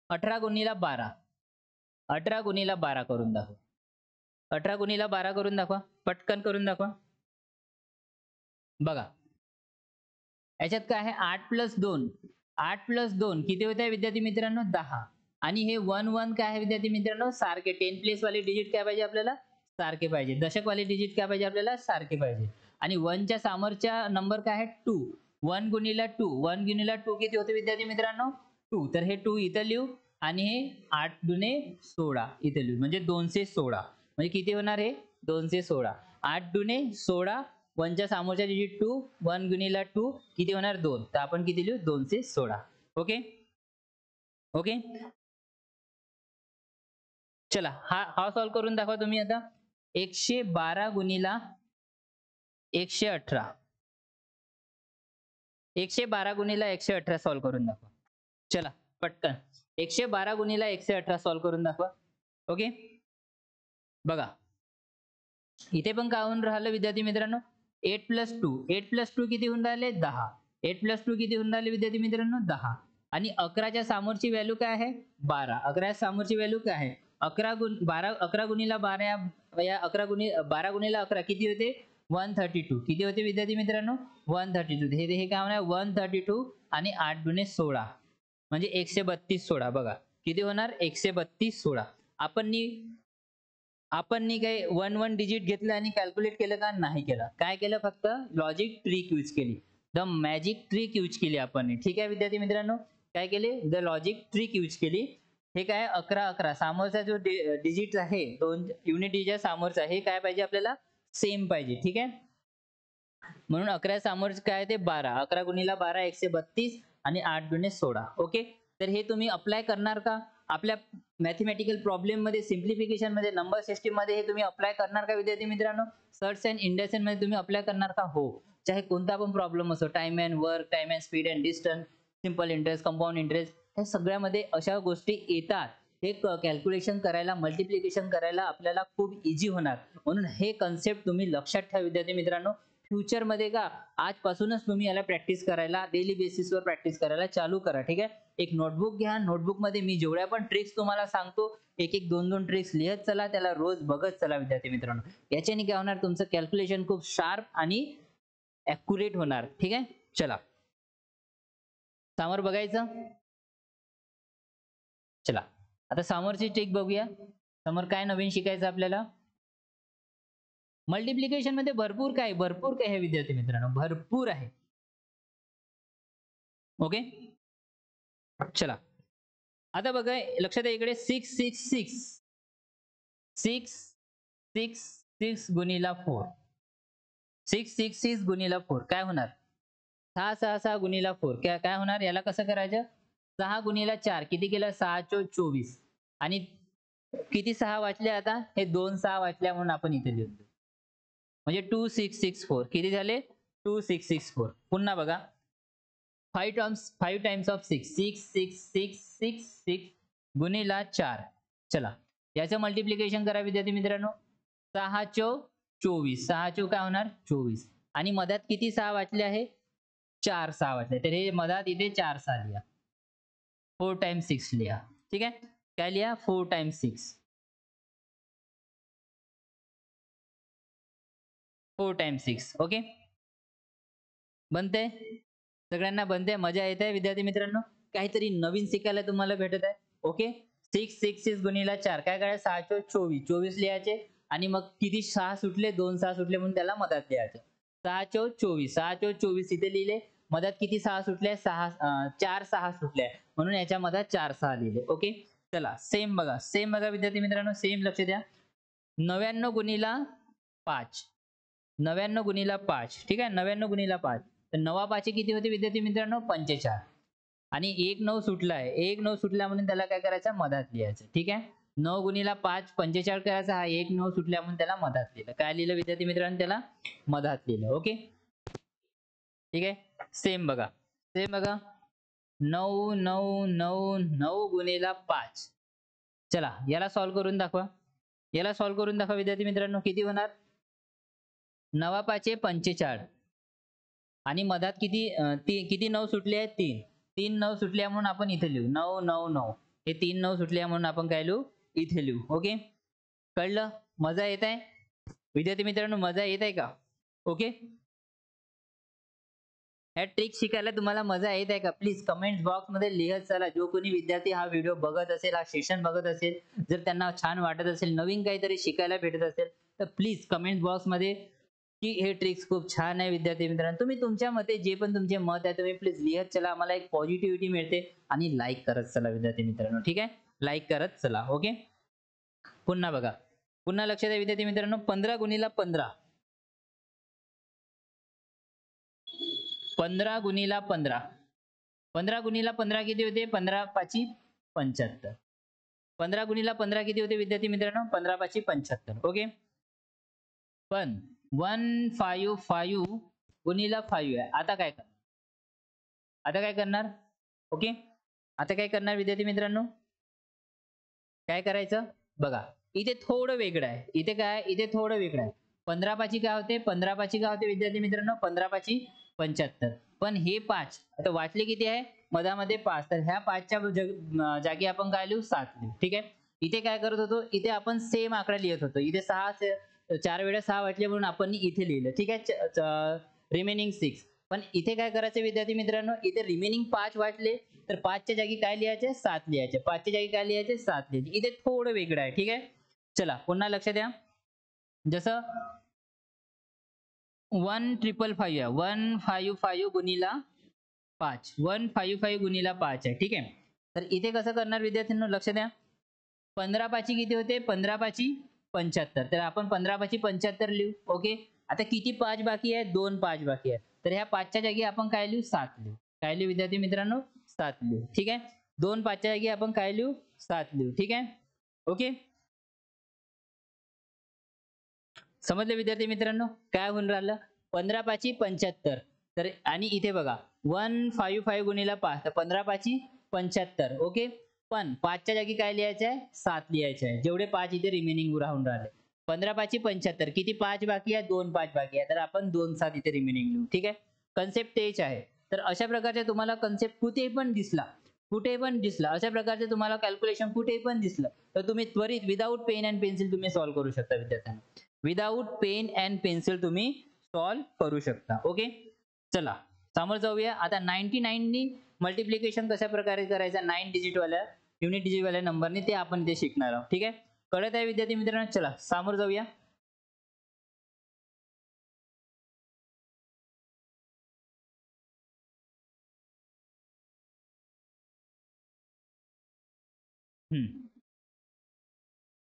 18 गुणिला 12, 18 गुणिला 12 करून दाखवा. 18 गुणिला 12 करून दाखवा, पटकन करून दाखवा. बघा याच्यात काय आहे 8 + 2, 8 + 2 किती होते विद्यार्थी मित्रांनो 10. आणि हे 1 1 काय आहे विद्यार्थी मित्रांनो सारखे 10 प्लेस वाले डिजिट काय पाहिजे आपल्याला सारखे पाहिजे. दशक वाले डिजिट काय पाहिजे आपल्याला सारखे पाहिजे. आणि 1 च्या समोरच्या नंबर काय आहे 2. 1 गुणिला 2, 1 गुणिला 2 किती होते विद्यार्थी मित्रांनो 2. तर हे 2 इथं लिहू आणि हे 8 दुने 16 इथे लिहू, म्हणजे 216. म्हणजे किती होणार हे 216. 8 दुने 16, 1 च्या समोरच्या डिजिट 2, 1 गुणिला 2 किती होणार 2. तर आपण किती लिहू 216. ओके, ओके, चला हा सॉल्व्ह करून दाखवा तुम्ही आता. 112 गुणिला 118, 112 गुणिला 118 सॉल्व्ह करून दाखवा. चला पटकन. 112 गुणिला 118 सॉल्व्ह करून दाखवा. ओके, बघा इथे पण काय होऊन राहिलं विद्यार्थी मित्रांनो, 8 + 2 किती होऊन राहिले 10. 8 + 2 किती होऊन राहिले विद्यार्थी मित्रांनो 10. आणि 11च्या समोरची व्हॅल्यू काय आहे 12. 11च्या समोरची व्हॅल्यू काय आहे 11 गुणिला 12 या 12 गुणिला 11 किती होते 132. किती होते विद्यार्थी मित्रांनो 132. हे काय होणार 132 आणि 8 दुणे 16 म्हणजे 132 16. बघा किती होणार 132 16. आपण काही 1 डिजिट घेतलं आणि कॅल्क्युलेट केलं का नाही केलं. काय केलं फक्त लॉजिक ट्रिक यूज केली. द मॅजिक ट्रिक यूज केली आपण. ठीक आहे विद्यार्थी मित्रांनो, काय केले द लॉजिक ट्रिक यूज केली. हे काय 11 11 समोरचा जो डिजिट आहे दोन युनिटीच्या समोरचा हे काय पाहिजे आपल्याला सेम पाहिजे. ठीक आहे, म्हणून 11 समोरचं काय ते 12. 11 गुणिला 12 132 आणि 8 दुणे 16. ओके, तर हे तुम्ही अप्लाय करणार का आपल्या मॅथमॅटिकल प्रॉब्लेम मध्ये, सिम्प्लिफिकेशन मध्ये, नंबर सिस्टीम मध्ये हे तुम्ही अप्लाय करणार का विद्यार्थी मित्रांनो. सर्च अँड इंडेक्शन मध्ये तुम्ही अप्लाय करणार का. हो, चाहे कोणता पण प्रॉब्लेम असो, time and work, time and speed and distance, simple interest, compound interest, हे सगळ्यामध्ये अशा गोष्टी येतात. हे कॅल्क्युलेशन करायला, मल्टिप्लिकेशन करायला आपल्याला खूप इझी होणार. म्हणून हे कन्सेप्ट तुम्ही लक्षात ठेवा विद्यार्थी मित्रांनो. फ्युचर मध्ये का आजपासूनच तुम्ही याला प्रॅक्टिस करायला, डेली बेसिसवर प्रॅक्टिस करायला चालू करा. ठीक आहे, एक नोटबुक घ्या. नोटबुक मध्ये मी जेवढ्या पण ट्रिक्स तुम्हाला सांगतो एक एक दोन दोन ट्रिक्स लिहत चला, त्याला रोज बघत चला विद्यार्थी मित्रांनो. याच्याने काय होणार तुमचं कॅल्क्युलेशन खूप शार्प आणि ॲक्युरेट होणार. ठीक आहे, चला समोर बघायचं. चला आता समोरची ट्रिक बघूया. समोर काय नवीन शिकायचं आपल्याला. मल्टिप्लिकेशन मध्ये भरपूर काय आहे विद्यार्थी मित्रांनो, भरपूर आहे. ओके, चला आता बघा लक्षात आहे इकडे 6 गुणिला 4. 6 गुणिला 4 काय होणार 6 गुणिला 4 काय होणार. याला कसं करायचं 6 गुणिला 4 किती केलं 6 × 24 आणि किती 6 वाचले आता हे 2 6 वाचल्या म्हणून आपण इथे लिहतो. म्हणजे 2664 किती झाले 2664. पुन्हा बघा 5 टाइम्स ऑफ 6 गुणिला 4. चला याचं मल्टिप्लिकेशन करा विद्यार्थी मित्रांनो. 6 × 24 6 × काय होणार 24 आणि मधात किती 6 वाचले आहे 4 6 वाचले. तर हे मधात इथे 4 6 लिहा. 4 टाइम्स 6 लिहा. ठीक आहे, काय लिहा 4 टाइम्स 6. 4 टाइम्स 6. ओके, बनते सगळ्यांना बनते. मजा येत आहे विद्यार्थी मित्रांनो, काहीतरी नवीन शिकायला तुम्हाला भेटत आहे. ओके, 6 गुणिला 4 काय करायचं 6 × 24 24 लिहायचे आणि मग किती 6 सुटले 2 6 सुटले म्हणून त्याला मधात लिहायचं. 6 × 24 6 × 24 इथे लिहिले. मधात किती 6 सुटले 4 6 सुटले म्हणून याच्या मधात 4 6 लिहिले. ओके, चला सेम बघा विद्यार्थी मित्रांनो, सेम लक्ष द्या. 99 गुणिला 5 99 गुणिला 5. ठीक आहे, 99 गुणिला 5 तर 9 5 किती होते विद्यार्थी मित्रांनो 45 आणि 1 9 सुटला आहे. 1 9 सुटला म्हणून त्याला काय करायचं मधात लिहायचं. ठीक आहे, 9 गुणिला 5 45 करायचा. हा 1 9 सुटल्या म्हणून त्याला मधात लिहिलं. काय लिहिलं विद्यार्थी मित्रांनो त्याला मधात लिहिलं. ओके, ठीक आहे, सेम बघा 9 9 9 9 गुणिला 5. चला याला सॉल्व्ह करून दाखवा. विद्यार्थी मित्रांनो किती होणार 9 5 45 आणि मधात किती 9 सुटले आहेत 3 3 9 सुटल्या म्हणून आपण इथे लिहू 9 9 9. हे 3 9 सुटल्या म्हणून आपण काय लिहू इथे लिहू. ओके, कळलं. मजा येत आहे विद्यार्थी मित्रांनो, मजा येत आहे का. ओके, ह्या ट्रिक शिकायला तुम्हाला मजा येत आहे का. प्लीज कमेंट बॉक्स मध्ये लिहत चला. जो कोणी विद्यार्थी हा व्हिडिओ बघत असेल, हा सेशन बघत असेल, जर त्यांना छान वाटत असेल, नवीन काहीतरी शिकायला भेटत असेल तर प्लीज कमेंट बॉक्स मध्ये की हे ट्रिक्स खूप छान आहे विद्यार्थी मित्रांनो. तुम्ही तुमच्या मते जे पण तुमचे मत आहे तुम्ही प्लीज लिहत चला. आम्हाला एक पॉझिटिव्हिटी मिळते आणि लाईक करत चला विद्यार्थी मित्रांनो. ठीक आहे, लाईक करत चला. ओके, पुन्हा बघा, पुन्हा लक्षात द्या विद्यार्थी मित्रांनो. 15 गुणिला 15 15 गुणिला 15 15 गुणिला 15 किती होते 15 5 75. 15 गुणिला 15 किती होते विद्यार्थी मित्रांनो 15 5 75. ओके, पण 155 गुणिला 5 आहे. आता काय करणार ओके, आता काय करणार विद्यार्थी मित्रांनो, काय करायचं बघा, इथे थोडं वेगळं आहे. इथे काय, इथे थोडं वेगळं आहे. 15 पाची काय होते, 15 पाची काय होते विद्यार्थी मित्रांनो, 15 पाची 75. पण हे 5 आता वाचले किती आहे, मधामध्ये 5, तर ह्या 5च्या जागी आपण काय लिहू, 7 लिहू. ठीक आहे. इथे काय करत होतो, इथे आपण सेम आकडा लिहित होतो. इथे 4 वेळा 6 वाटले म्हणून आपण इथे लिहिलं. ठीक आहे, रिमेनिंग 6. पण इथे काय करायचं विद्यार्थी मित्रांनो, इथे रिमेनिंग 5 वाटले तर 5च्या जागी काय लिहायचे, 7 लिहायचे. 5च्या जागी काय लिहायचे, 7 लिहायचे. इथे थोडं वेगळं आहे. ठीक आहे. चला पुन्हा लक्ष द्या. जसं 1555 आहे, 155 गुणिला 5, 155 गुणिला 5 आहे. ठीक आहे. तर इथे कसं करणार विद्यार्थ्यांनो, लक्ष द्या. 15 पाची किती होते, 15 पाची 75. तर आपण 15 पाची 75 लिहू. ओके. आता किती 5 बाकी आहे, 2 5 बाकी आहे. तर ह्या 5च्या जागी आपण काय लिहू, 7 लिहू. काय लिहू विद्यार्थी मित्रांनो, 7 लिहू. ठीक आहे. 2 5च्या जागी आपण काय लिहू, 7 लिहू. ठीक आहे. ओके. समजले विद्यार्थी मित्रांनो, काय होऊन राहिलं, 15 पाची 75. तर आणि इथे बघा 155 गुणिला 5, तर 15 पाची 75. ओके. पण 5च्या जागी काय लिहायचं आहे, 7 लिहायचे आहे. जेवढे 5 इथे रिमेनिंग राहून राहिले. 15 पाची 75, किती 5 बाकी आहे, 2 5 बाकी आहे. तर आपण 2 7 इथे रिमेनिंग लिहू. ठीक आहे. कन्सेप्ट तेच आहे. तर अशा प्रकारचे तुम्हाला कन्सेप्ट कुठे पण दिसला, अशा प्रकारचे तुम्हाला कॅल्क्युलेशन कुठे पण दिसलं, तर तुम्ही त्वरित विदाऊट पेन अँड पेन्सिल तुम्ही सॉल्व्ह करू शकता विद्यार्थ्यांनो. विदाऊट पेन अँड पेन्सिल तुम्ही सॉल्व्ह करू शकता. ओके. चला समोर जाऊया. आता 99 नी मल्टिप्लिकेशन कशा प्रकारे करायचं, 9 डिजिट वाल्या युनिट डिजिट वाल्या नंबरने, ते आपण इथे शिकणार आहोत. ठीक आहे. कळत आहे विद्यार्थी मित्रांनो. चला समोर जाऊया.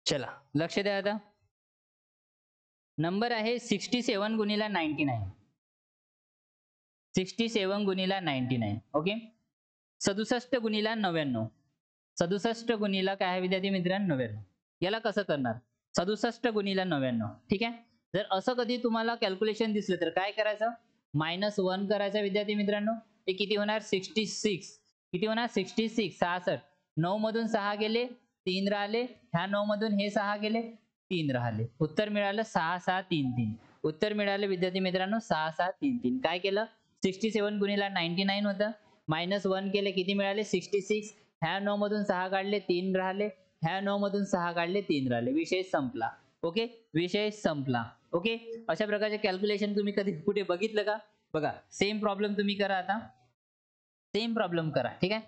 चला लक्ष द्या. आता नंबर आहे 67 गुणिला 99. 67 गुणिला 99. ओके. 67 गुणिला 99. 67 गुणिला काय आहे विद्यार्थी मित्रांनो, 99. याला कसं करणार, 67 गुणिला 99. ठीक आहे. जर असं कधी तुम्हाला कॅल्क्युलेशन दिसलं तर काय करायचं, -1 करायचं विद्यार्थी मित्रांनो. हे किती होणार, 66. किती होणार, 66. 66. 9 मधून 6 गेले, 3 राहिले. ह्या 9 मधून हे 6 गेले, 3 राहिले. उत्तर मिळालं 6633. उत्तर मिळालं विद्यार्थी मित्रांनो 6633. काय केलं, 67 गुणिला 99 होतं, -1 केले, किती मिळाले, 66. ह्या 9 मधून 6 काढले, 3 राहिले. ह्या 9 मधून 6 काढले, 3 राहिले. विषय संपला. ओके. विषय संपला. ओके. अशा प्रकारचे कॅल्क्युलेशन तुम्ही कधी कुठे बघितलं का, बघा सेम प्रॉब्लेम तुम्ही करा. आता सेम प्रॉब्लेम करा. ठीक आहे.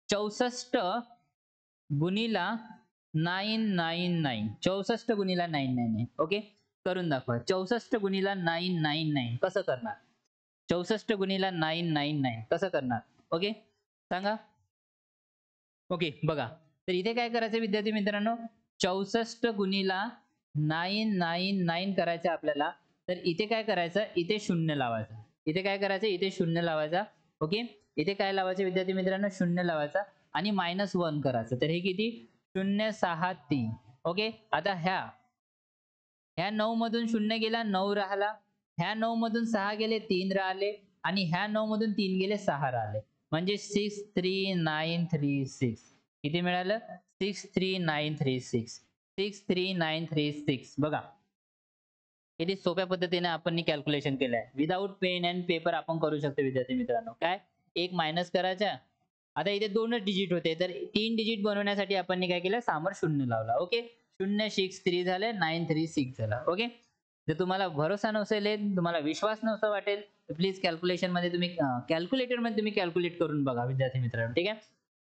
64 गुणिला 999. 64 गुणिला 999. ओके. करून दाखवा. 64 गुणिला 999 कसं करणार, 64 गुणिला 999 कसं करणार. ओके सांगा. ओके बघा. तर इथे काय करायचं विद्यार्थी मित्रांनो, 64 गुणिला 999 करायचं आपल्याला. तर इथे काय करायचं, इथे 0 लावायचं. इथे काय करायचं, इथे 0 लावायचा. ओके. इथे काय लावायचं विद्यार्थी मित्रांनो, 0 लावायचा आणि -1 करायचं. तर हे किती, 063. ओके. आता ह्या 9 मधून 0 गेला, 9 राहिला. ह्या 9 मधून 6 गेले, 3 राहिले. आणि ह्या 9 मधून 3 गेले, 6 राहिले. म्हणजे 63936. किती मिळालं, 63936. 63936. बघा किती सोप्या पद्धतीने आपण कॅल्क्युलेशन केलं आहे. विदाऊट पेन अँड पेपर आपण करू शकतो विद्यार्थी मित्रांनो. काय, एक मायनस करायचा. आता इथे 2च डिजिट होते, तर 3 डिजिट बनवण्यासाठी आपण काय केलं, समोर 0 लावला. ओके. 063 झाले, 936 झाला. ओके. जर तुम्हाला भरोसा नसेल, तुम्हाला विश्वास नसता वाटेल, तर प्लीज कॅल्क्युलेशन मध्ये तुम्ही कॅल्क्युलेटर मध्ये तुम्ही कॅल्क्युलेट करून बघा विद्यार्थी मित्रांनो. ठीक आहे.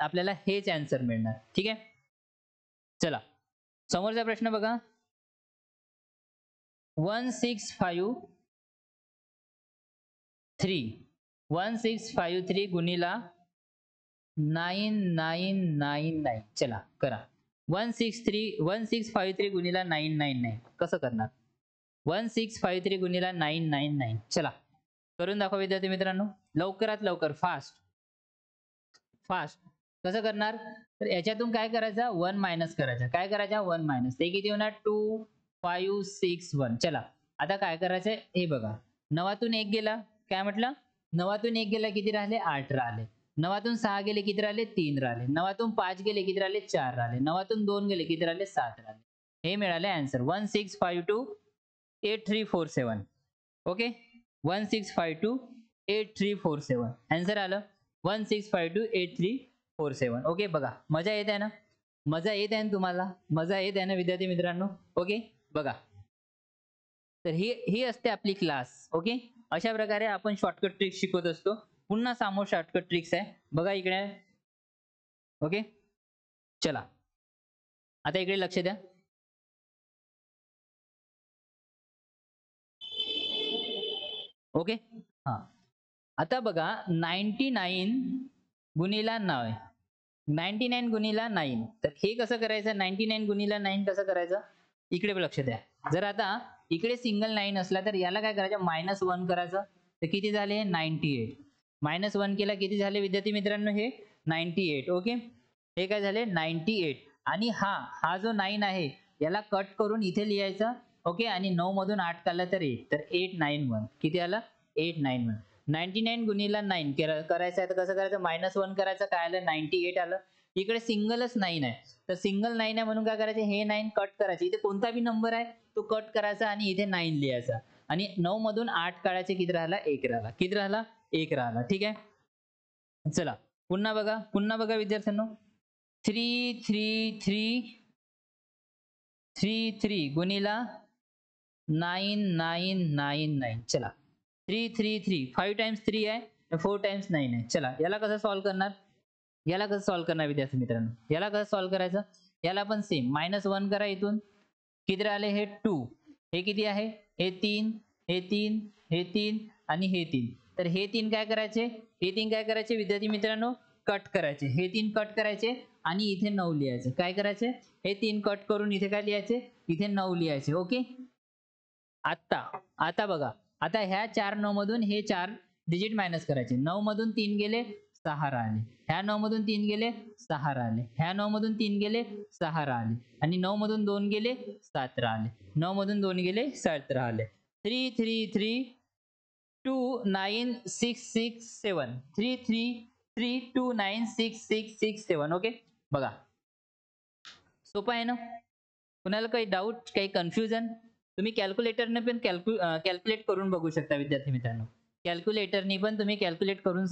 आपल्याला हेच आन्सर मिळणार. ठीक आहे. चला समोरचा प्रश्न बघा. 1653 गुणिला 9999. चला करा. 1653 गुणिला 999 कसं करणार, 1653 गुणिला 999. चला करून दाखवा विद्यार्थी मित्रांनो. लवकरात लवकर, फास्ट फास्ट. कसं करणार, तर याच्यातून काय करायचं, 1 मायनस करायचा. काय करायचा, 1 मायनस. ते किती होणार, 2561. चला आता काय करायचंय, हे बघा. 9तून 1 गेला, काय म्हटलं, 9तून 1 गेला, किती राहिले, 8 राहिले. 9तून 6 गेले किती राहिले 3 राहिले, 9तून 5 गेले किती राहिले 4 राहिले, 9तून 2 गेले किती राहिले 7 राहिले. हे मिळाले आन्सर 16528347. ओके 16528347 आन्सर आलं 16528347. ओके बघा मजा येत आहे ना, मजा येत आहे ना तुम्हाला, मजा येत आहे ना विद्यार्थी मित्रांनो. ओके बघा तर ही असते आपली क्लास. ओके अशा प्रकारे आपण शॉर्टकट ट्रिक्स शिकवत असतो. पुन्हा समोर शॉर्टकट ट्रिक्स आहे बघा इकडे. ओके चला आता इकडे लक्ष द्या. ओके हा आता बघा 99 गुणिला 9 99 गुणिला 9 तर हे कसं करायचं 99 गुणिला 9 कसं करायचं इकडे लक्ष द्या. जर आता इकडे सिंगल 9 असला तर याला काय करायचं -1 करायचं तर किती झाले 98 -1 केला किती झाले विद्यार्थी मित्रांनो हे 98. ओके हे काय झाले 98 आणि हा जो 9 आहे याला कट करून इथे लिहायचा. ओके आणि 9 मधून 8 काढला तर 8 तर 891 किती आलं 891. 99 गुणिला 9 करायचं आहे तर कसं करायचं -1 करायचं काय आलं 98 आलं. इकडे सिंगलच 9 आहे तर सिंगल 9 आहे म्हणून काय करायचे हे 9 कट करायचे. इथे कोणता बी नंबर आहे तो कट करायचा आणि इथे 9 लिहायचा आणि 9 मधून 8 काढायचे किती राहिला 1 राहिला. किती राहिला 1 राहिला. ठीक आहे चला पुन्हा बघा विद्यार्थ्यांनो 333 गुणिला 9999 चला 333 5 टाइम्स 3 आहे 4 टाइम्स 9 आहे. चला याला कसं सॉल्व्ह करणार विद्यार्थी मित्रांनो याला कसं सॉल्व्ह करायचं याला पण सेम -1 करा इथून किती राहिले हे 2 हे किती आहे हे 3 हे 3 हे 3 आणि हे 3 तर हे 3 काय करायचे विद्यार्थी मित्रांनो कट करायचे. हे 3 कट करायचे आणि इथे 9 लिहायचे. काय करायचे हे 3 कट करून इथे काय लिहायचे इथे 9 लिहायचे. ओके आता बघा आता ह्या 4 9 मधून हे 4 डिजिट मायनस करायचे. 9 मधून 3 गेले 6 राहिले, ह्या 9 मधून 3 गेले 6 राहिले, ह्या 9 मधून 3 गेले 6 राहिले आणि 9 मधून 2 गेले 7 राहिले, 9 मधून 2 गेले 7 राहिले. 333296667 333296667. ओके बघा सोपं आहे ना. कुणाला काही डाऊट काही कन्फ्युजन तुम्ही कॅल्क्युलेटरने पण कॅल्क्युलेट करून बघू शकता विद्यार्थी मित्रांनो. कॅल्क्युलेटरनी पण तुम्ही कॅल्क्युलेट करून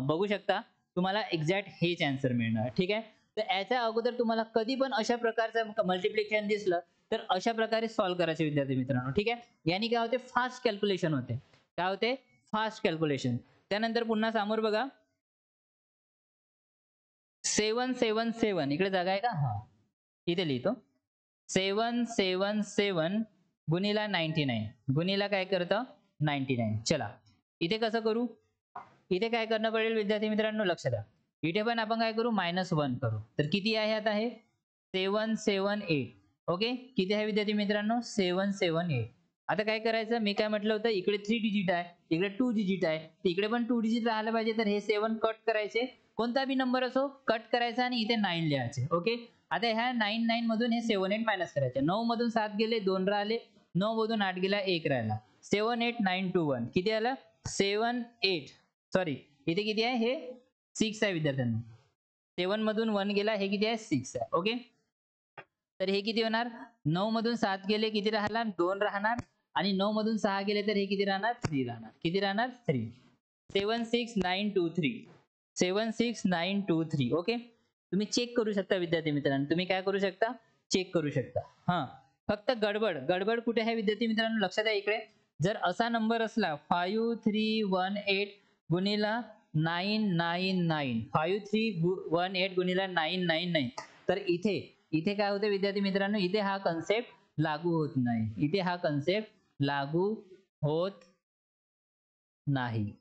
बघू शकता तुम्हाला एक्झॅक्ट हेच आन्सर मिळणार. ठीक आहे तर याच्या अगोदर तुम्हाला कधी पण अशा प्रकारचं मल्टिप्लिकेशन दिसलं तर अशा प्रकारे सॉल्व्ह करायचे विद्यार्थी मित्रांनो. ठीक आहे यानी काय होते फास्ट कॅल्क्युलेशन होते. काय होते फास्ट कॅल्क्युलेशन. त्यानंतर पुन्हा समोर बघा 777 इकडे जागा आहे का हा इथे लिहितो 777 गुणिला 99 गुणिला काय करतं 99. चला इथे कसं करू इथे काय करणं पडेल विद्यार्थी मित्रांनो लक्ष द्या. इथे पण आपण काय करू -1 करू तर किती आहे आता हे 778. ओके किती आहे विद्यार्थी मित्रांनो 778. आता काय करायचं मी काय म्हटलं होतं इकडे 3 डिजिट आहे इकडे 2 डिजिट आहे इकडे पण 2 डिजिट राहायला पाहिजे तर हे 7 कट करायचे कोणता बी नंबर असो कट करायचा आणि इथे 9 लिहायचे. ओके आता ह्या 9 मधून हे 78 मायनस करायचे. 9 मधून 7 गेले 2 राहिले 9 मधून 8 गेला 1 राहिला 78921 किती आलं 78 सॉरी इथे किती आहे हे 6 आहे विद्यार्थ्यांनो 7 मधून 1 गेला हे किती आहे 6 आहे. ओके तर हे किती होणार 9 मधून 7 गेले किती राहणार 2 राहणार आणि 9 मधून 6 गेले तर हे किती राहणार 3 राहणार. किती राहणार 3 76923 76923. ओके तुम्ही चेक करू शकता विद्यार्थी मित्रांनो तुम्ही काय करू शकता चेक करू शकता. हा फक्त गडबड कुठे आहे विद्यार्थी मित्रांनो लक्षात द्या इकडे जर असा नंबर असला 5318 गुणिला 999 5318 गुणिला 999 तर इथे काय होते विद्यार्थी मित्रांनो इथे हा कन्सेप्ट लागू होत नाही. इथे हा कन्सेप्ट लागू होत नाही.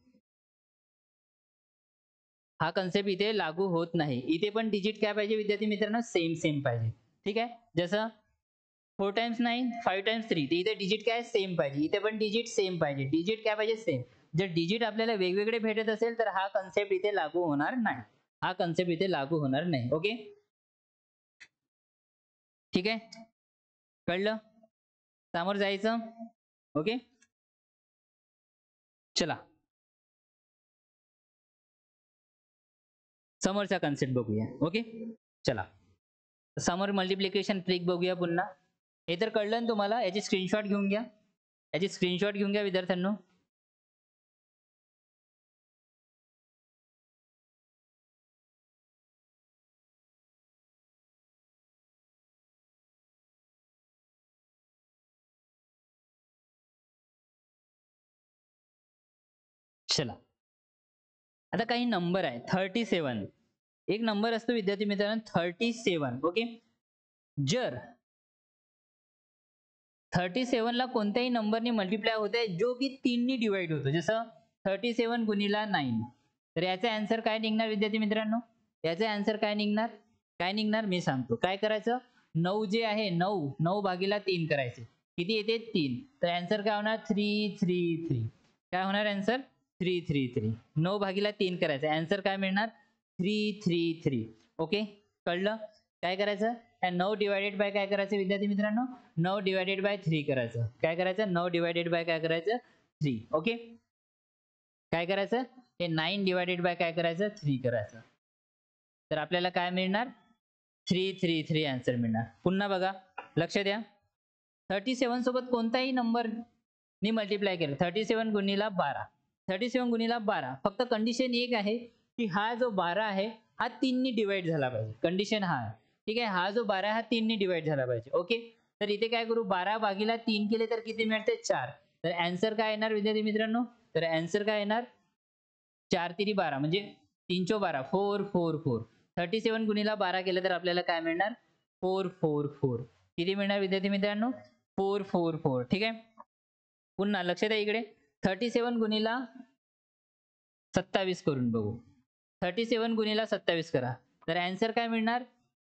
हा कन्सेप्ट इथे लागू होत नाही. इथे पण डिजिट काय पाहिजे विद्यार्थी मित्रांनो सेम पाहिजे. ठीक आहे जसं 4 टाइम्स 9 5 टाइम्स 3 इथे डिजिट काय सेम पाहिजे इथे पण डिजिट सेम पाहिजे. डिजिट काय पाहिजे सेम. जर डिजिट आपल्याला वेगवेगळे भेटत असेल तर हा कन्सेप्ट इथे लागू होणार नाही. हा कन्सेप्ट इथे लागू होणार नाही. ओके ठीक आहे कळलं समोर जायचं. ओके चला समोरचा कन्सेप्ट बघूया. ओके, चला समर मल्टिप्लिकेशन ट्रिक बघूया पुन्हा. हे तर कळलं ना तुम्हाला. याची स्क्रीनशॉट घेऊन घ्या. याची स्क्रीनशॉट घेऊन घ्या विद्यार्थ्यांनो. चला आता काही नंबर आहे 37. एक नंबर असतो विद्यार्थी मित्रांनो 37. ओके, जर 37 ला कोणत्याही नंबरनी मल्टिप्लाय होते जो की 3 नी डिवाइड होतो. जसं 37 गुणिला 9. तर याचा आन्सर काय निघणार विद्यार्थी मित्रांनो? याचा आन्सर काय निघणार? काय निघणार मी सांगतो. काय करायचं? 9 जे आहे 9 भागीला 3 करायचे. किती येते? 3. तर आन्सर काय होणार? 333. काय होणार आन्सर? 333. 9 भागीला 3 करायचं. आन्सर काय मिळणार? 333. ओके, कळलं? काय करायचं? 9 डिवायडेड बाय काय करायचं विद्यार्थी मित्रांनो? 9 डिवायडेड बाय 3 करायचं. काय करायचं? 9 डिवायडेड बाय काय करायचं? 3. ओके, काय करायचं? हे 9 डिवायडेड बाय काय करायचं? 3 करायचं. तर आपल्याला काय मिळणार? 333 आन्सर मिळणार. पुन्हा बघा, लक्ष द्या. 37 सोबत कोणताही नंबरनी मल्टिप्लाय केलं. 37 गुणिला 12. 37 गुणिला 12. फक्त कंडिशन एक आहे की हा जो 12 आहे हा 3 नी डिवाइड झाला पाहिजे. कंडिशन हा आहे. ठीक आहे, हा जो 12 हा 3 नी डिवाइड झाला पाहिजे. ओके, तर इथे काय करू? 12 भागीला 3 केले तर किती मिळते? 4. तर आन्सर काय येणार विद्यार्थी मित्रांनो? तर आन्सर काय येणार? 4 तिरी 12 म्हणजे 3 चो 12. 444. 37 गुणिला 12 केलं तर आपल्याला काय मिळणार? 444. किती मिळणार विद्यार्थी मित्रांनो? 444. ठीक आहे, पुन्हा लक्ष द्या इकडे. 37 गुणिला 27 करून बघू. 37 गुणिला 27 करा. तर आन्सर काय मिळणार?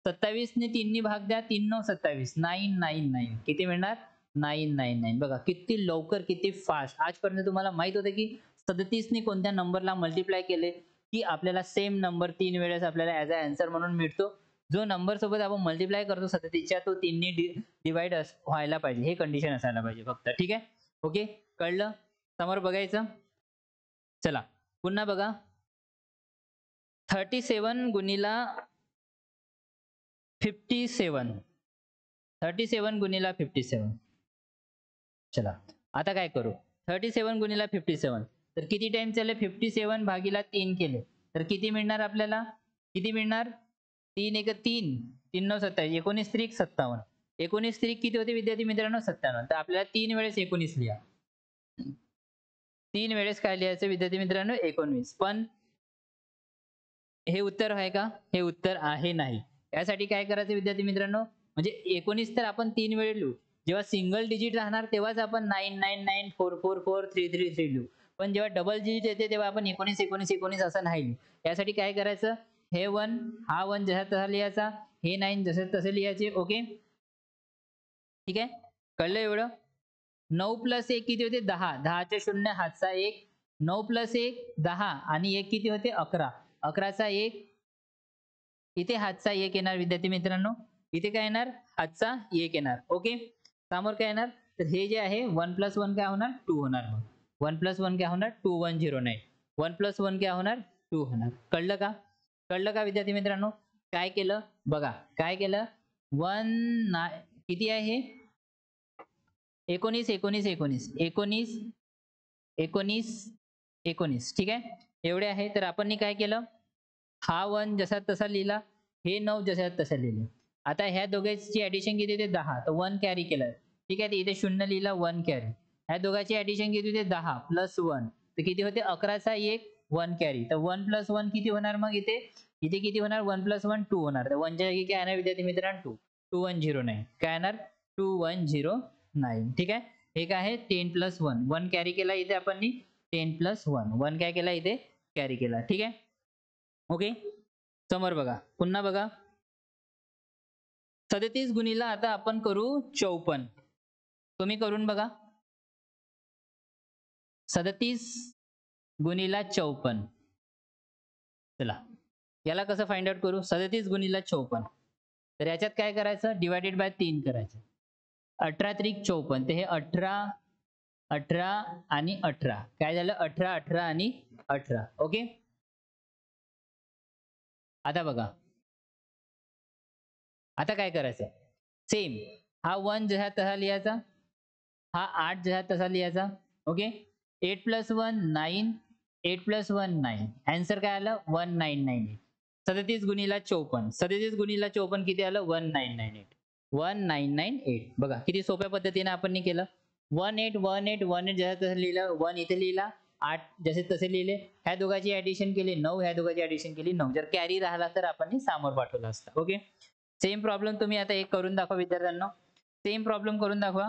27 ने 3 नी भाग द्या. 3 9 27. 999. किती मिळणार? 999. बघा किती लवकर, किती फास्ट. आजपर्यंत तुम्हाला माहित होतं की 37 ने कोणत्या नंबरला मल्टिप्लाय केले की आपल्याला सेम नंबर 3 वेळेस आपल्याला ॲज अ आन्सर म्हणून मिळतो. जो नंबर सोबत आपण मल्टिप्लाय करतो 37च्या तो 3 नी डिवाइड व्हायला पाहिजे. हे कंडिशन असायला पाहिजे फक्त. ठीक आहे, ओके, कळलं? समोर बघायचं. चला पुन्हा बघा. 37 गुणिला 57. 37 गुणिला 57. चला आता काय करू? 37 गुणिला 57. तर किती टाइम चालले? 57 भागीला 3 केले तर किती मिळणार आपल्याला? किती मिळणार? 3 एक 3. 3 9 27. 19 त्रिक 57. 19 त्रिक किती होते विद्यार्थी मित्रांनो? 57. तर आपल्याला 3 वेळेस 19 लिहा. 3 वेळेस काय लिहायचं विद्यार्थी मित्रांनो? 19. पण हे उत्तर आहे का? हे उत्तर आहे नाही. यासाठी काय करायचं विद्यार्थी मित्रांनो? म्हणजे 19 तर आपण 3 वेळा लिहू. जेव्हा सिंगल डिजिट राहणार तेव्हाच आपण 9994443333 लिहू. पण जेव्हा डबल डिजिट येते तेव्हा आपण 19 19 19 असं नाही लिहू. यासाठी काय करायचं? हे 1 हा 1 जसा तसा लिहायचा. हे 9 जसे तसे लिहायचे. ओके, ठीक आहे, कळलं एवढं? 9 प्लस 1 किती होते? 10. 10 चे 0 हातचा 1. 9 प्लस 1 10 आणि 1 किती होते? 11. 11चा 1 इथे हातचा 1 येणार विद्यार्थी मित्रांनो. इथे काय येणार? हातचा 1 येणार. ओके, समोर काय येणार? तर हे जे आहे 1 प्लस 1 काय होणार? 2 होणार. मग 1 प्लस 1 काय होणार? 2109. 1 प्लस 1 काय होणार? 2 होणार. कळलं का? कळलं का विद्यार्थी मित्रांनो? काय केलं बघा. काय केलं? 1 किती आहे हे? 19 19 19 19 19 19. ठीक आहे, एवढे आहे. तर आपण काय केलं? हा 1 जसा तसा लिहिला. हे 9 जसा तसा लिहिले. आता ह्या दोघांची ऍडिशन किती होते? 10. तर 1 कॅरी केलं. ठीक आहे, इथे 0 लिहिला 1 कॅरी. ह्या दोघांची ऍडिशन किती होते? 10 प्लस 1. तर किती होते? 11चा 1 1 कॅरी. तर 1 प्लस 1 किती होणार मग इथे? इथे किती होणार? 1 प्लस 1 2 होणार. तर 1 च्या जागी काय येणार विद्यार्थी मित्रांनो? 2. 2109. काय येणार? 2109. ठीक आहे, हे काय आहे? 10 प्लस 1. 1 कॅरी केला इथे आपण 10 प्लस 1. 1 काय केला इथे? कॅरी केला. ठीक आहे, ओके, समोर बघा. पुन्हा बघा. 37 गुणिला आता आपण करू 54. तुम्ही करून बघा. 37 गुणिला 54. चला याला कसं फाइंड आउट करू? 37 गुणिला 54. तर याच्यात काय करायचं? डिवायडेड बाय 3 करायचं. 18 त्रिक 54. तर हे 18 18 आणि 18. काय झालं? 18 18 आणि 18. ओके, आता बघा, आता काय करायचं, सेम हा 1 जसा तसा लिहायचा, हा 8 जसा तसा लिहायचा. ओके, 8 + 1 9, 8 + 1 9. आन्सर काय आलं 1998. 37 गुणिला 54, 37 गुणिला 54 किती आलं 1998. 1998. बघा किती सोप्या पद्धतीने आपण केलं. 18 18 18 जसं तसं लिहिलं, 1 इथे लिहिला, 8 जसे तसे लिहिले, ह्या दोघांची ऍडिशन केली 9, ह्या दोघांची ऍडिशन केली 9. जर कॅरी राहिला तर आपण हे समोर पाठवलं असतं. ओके, सेम प्रॉब्लेम तुम्ही आता एक करून दाखवा विद्यार्थ्यांना. सेम प्रॉब्लेम करून दाखवा.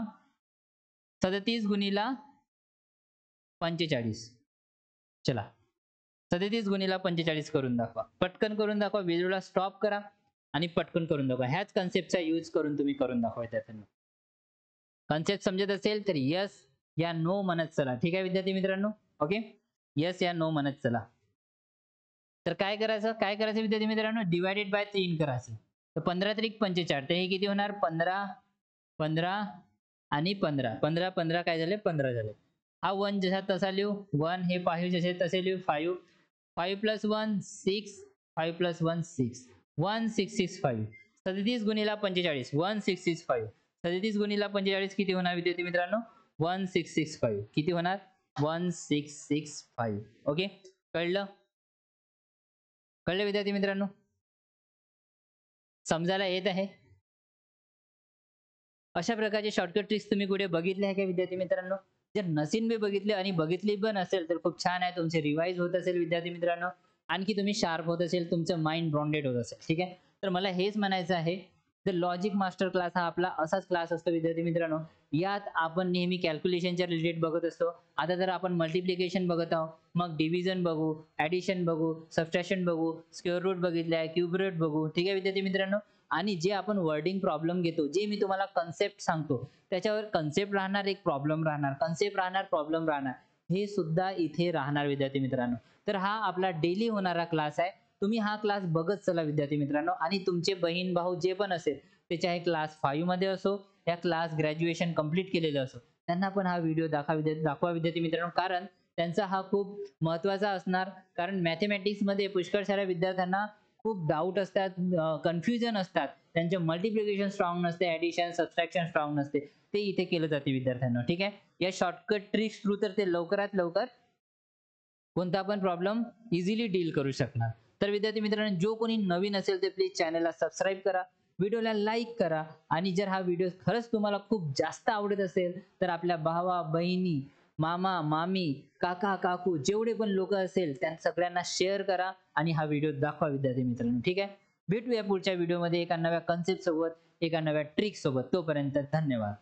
37 गुणिला 45. चला 37 गुणिला 45 करून दाखवा. पटकन करून दाखवा. व्हिडिओला स्टॉप करा आणि पटकन करून दाखवा. ह्याच कन्सेप्टचा यूज करून तुम्ही करून दाखवा विद्यार्थ्यांना. कन्सेप्ट समजत असेल तर यस या नो म्हणत चला. ठीक आहे विद्यार्थी मित्रांनो. ओके, यस या नो म्हणत चला. तर काय करायचं विद्यार्थी मित्रांनो, डिवायडेड बाय 3 करायचं. तर 15 त्रिक 45. तर हे किती होणार 15 15 आणि 15 15 15 काय झाले 15 झाले. हा 1 जसा तसा लिहू, 1 हे 5 जसे तसे लिहू, 5 5 + 1 6, 5 + 1 6, 1665. 37 गुणिला 45 1665. 37 गुणिला 45 किती होणार विद्यार्थी मित्रांनो 1665. किती होणार 1665. ओके, कळलं विद्यार्थी मित्रांनो, समजायला येत आहे. अशा प्रकारचे शॉर्टकट ट्रिक्स तुम्ही कुठे बघितले आहे का विद्यार्थी मित्रांनो? जर नसीन बी बघितले आणि बघितली पण असेल तर खूप छान आहे. तुमचे रिवाइज होत असेल विद्यार्थी मित्रांनो, आणखी तुम्ही शार्प होत असेल, तुमचं माइंड ब्रॉन्डेड होत असेल. ठीक आहे, तर मला हेच म्हणायचं आहे, द लॉजिक मास्टर क्लास हा आपला असाच क्लास असतो विद्यार्थी मित्रांनो. यात आपण नेहमी कॅल्क्युलेशनच्या रिलेटेड बघत असतो. आता जर आपण मल्टिप्लिकेशन बघत आहोत, मग डिव्हिजन बघू, ऍडिशन बघू, सबट्रॅक्शन बघू, स्क्वेअर रूट बघितलाय, क्यूब रूट बघू. ठीक आहे विद्यार्थी मित्रांनो, आणि जे आपण वर्डिंग प्रॉब्लेम घेतो, जे मी तुम्हाला कन्सेप्ट सांगतो त्याच्यावर कन्सेप्ट राहणार, एक प्रॉब्लेम राहणार, कन्सेप्ट राहणार, प्रॉब्लेम राहणार, हे सुद्धा इथे राहणार विद्यार्थी मित्रांनो. तर हा आपला डेली होणारा क्लास आहे. तुम्ही हा क्लास बघत चला विद्यार्थी मित्रांनो, आणि तुमचे बहीण भाऊ जे पण असेल ते चाहे क्लास 5 मध्ये असो या क्लास ग्रॅज्युएशन कंप्लीट केलेलं असो, त्यांना पण हा व्हिडिओ दाखवा विद्यार्थी मित्रांनो, कारण त्यांचा हा खूप महत्त्वाचा असणार. कारण मॅथमॅटिक्स मध्ये पुष्कळ साऱ्या विद्यार्थ्यांना खूप डाऊट असतात, कन्फ्युजन असतात, त्यांचे मल्टिप्लिकेशन स्ट्रॉंग नसते, ऍडिशन सबट्रॅक्शन स्ट्रॉंग नसते, ते इथे केलं जाते विद्यार्थ्यांना. ठीक आहे, या शॉर्टकट ट्रिक्स थ्रू तर ते लवकरात लवकर कोणता पण प्रॉब्लेम इझिली डील करू शकणार. तर विद्यार्थी मित्रांनो, जो कोणी नवीन असेल ते प्लीज चॅनलला सबस्क्राईब करा, व्हिडिओला लाईक करा, आणि जर हा व्हिडिओ खरंच तुम्हाला खूप जास्त आवडत असेल तर आपल्या भावा बहिणी, मामा मामी, काका काकू जेवढे पण लोक असेल त्या सगळ्यांना शेअर करा आणि हा व्हिडिओ दाखवा विद्यार्थी मित्रांनो. ठीक आहे, भेटूया पुढच्या व्हिडिओमध्ये एका नव्या कन्सेप्ट सोबत, एका नव्या ट्रिक सोबत. तोपर्यंत धन्यवाद.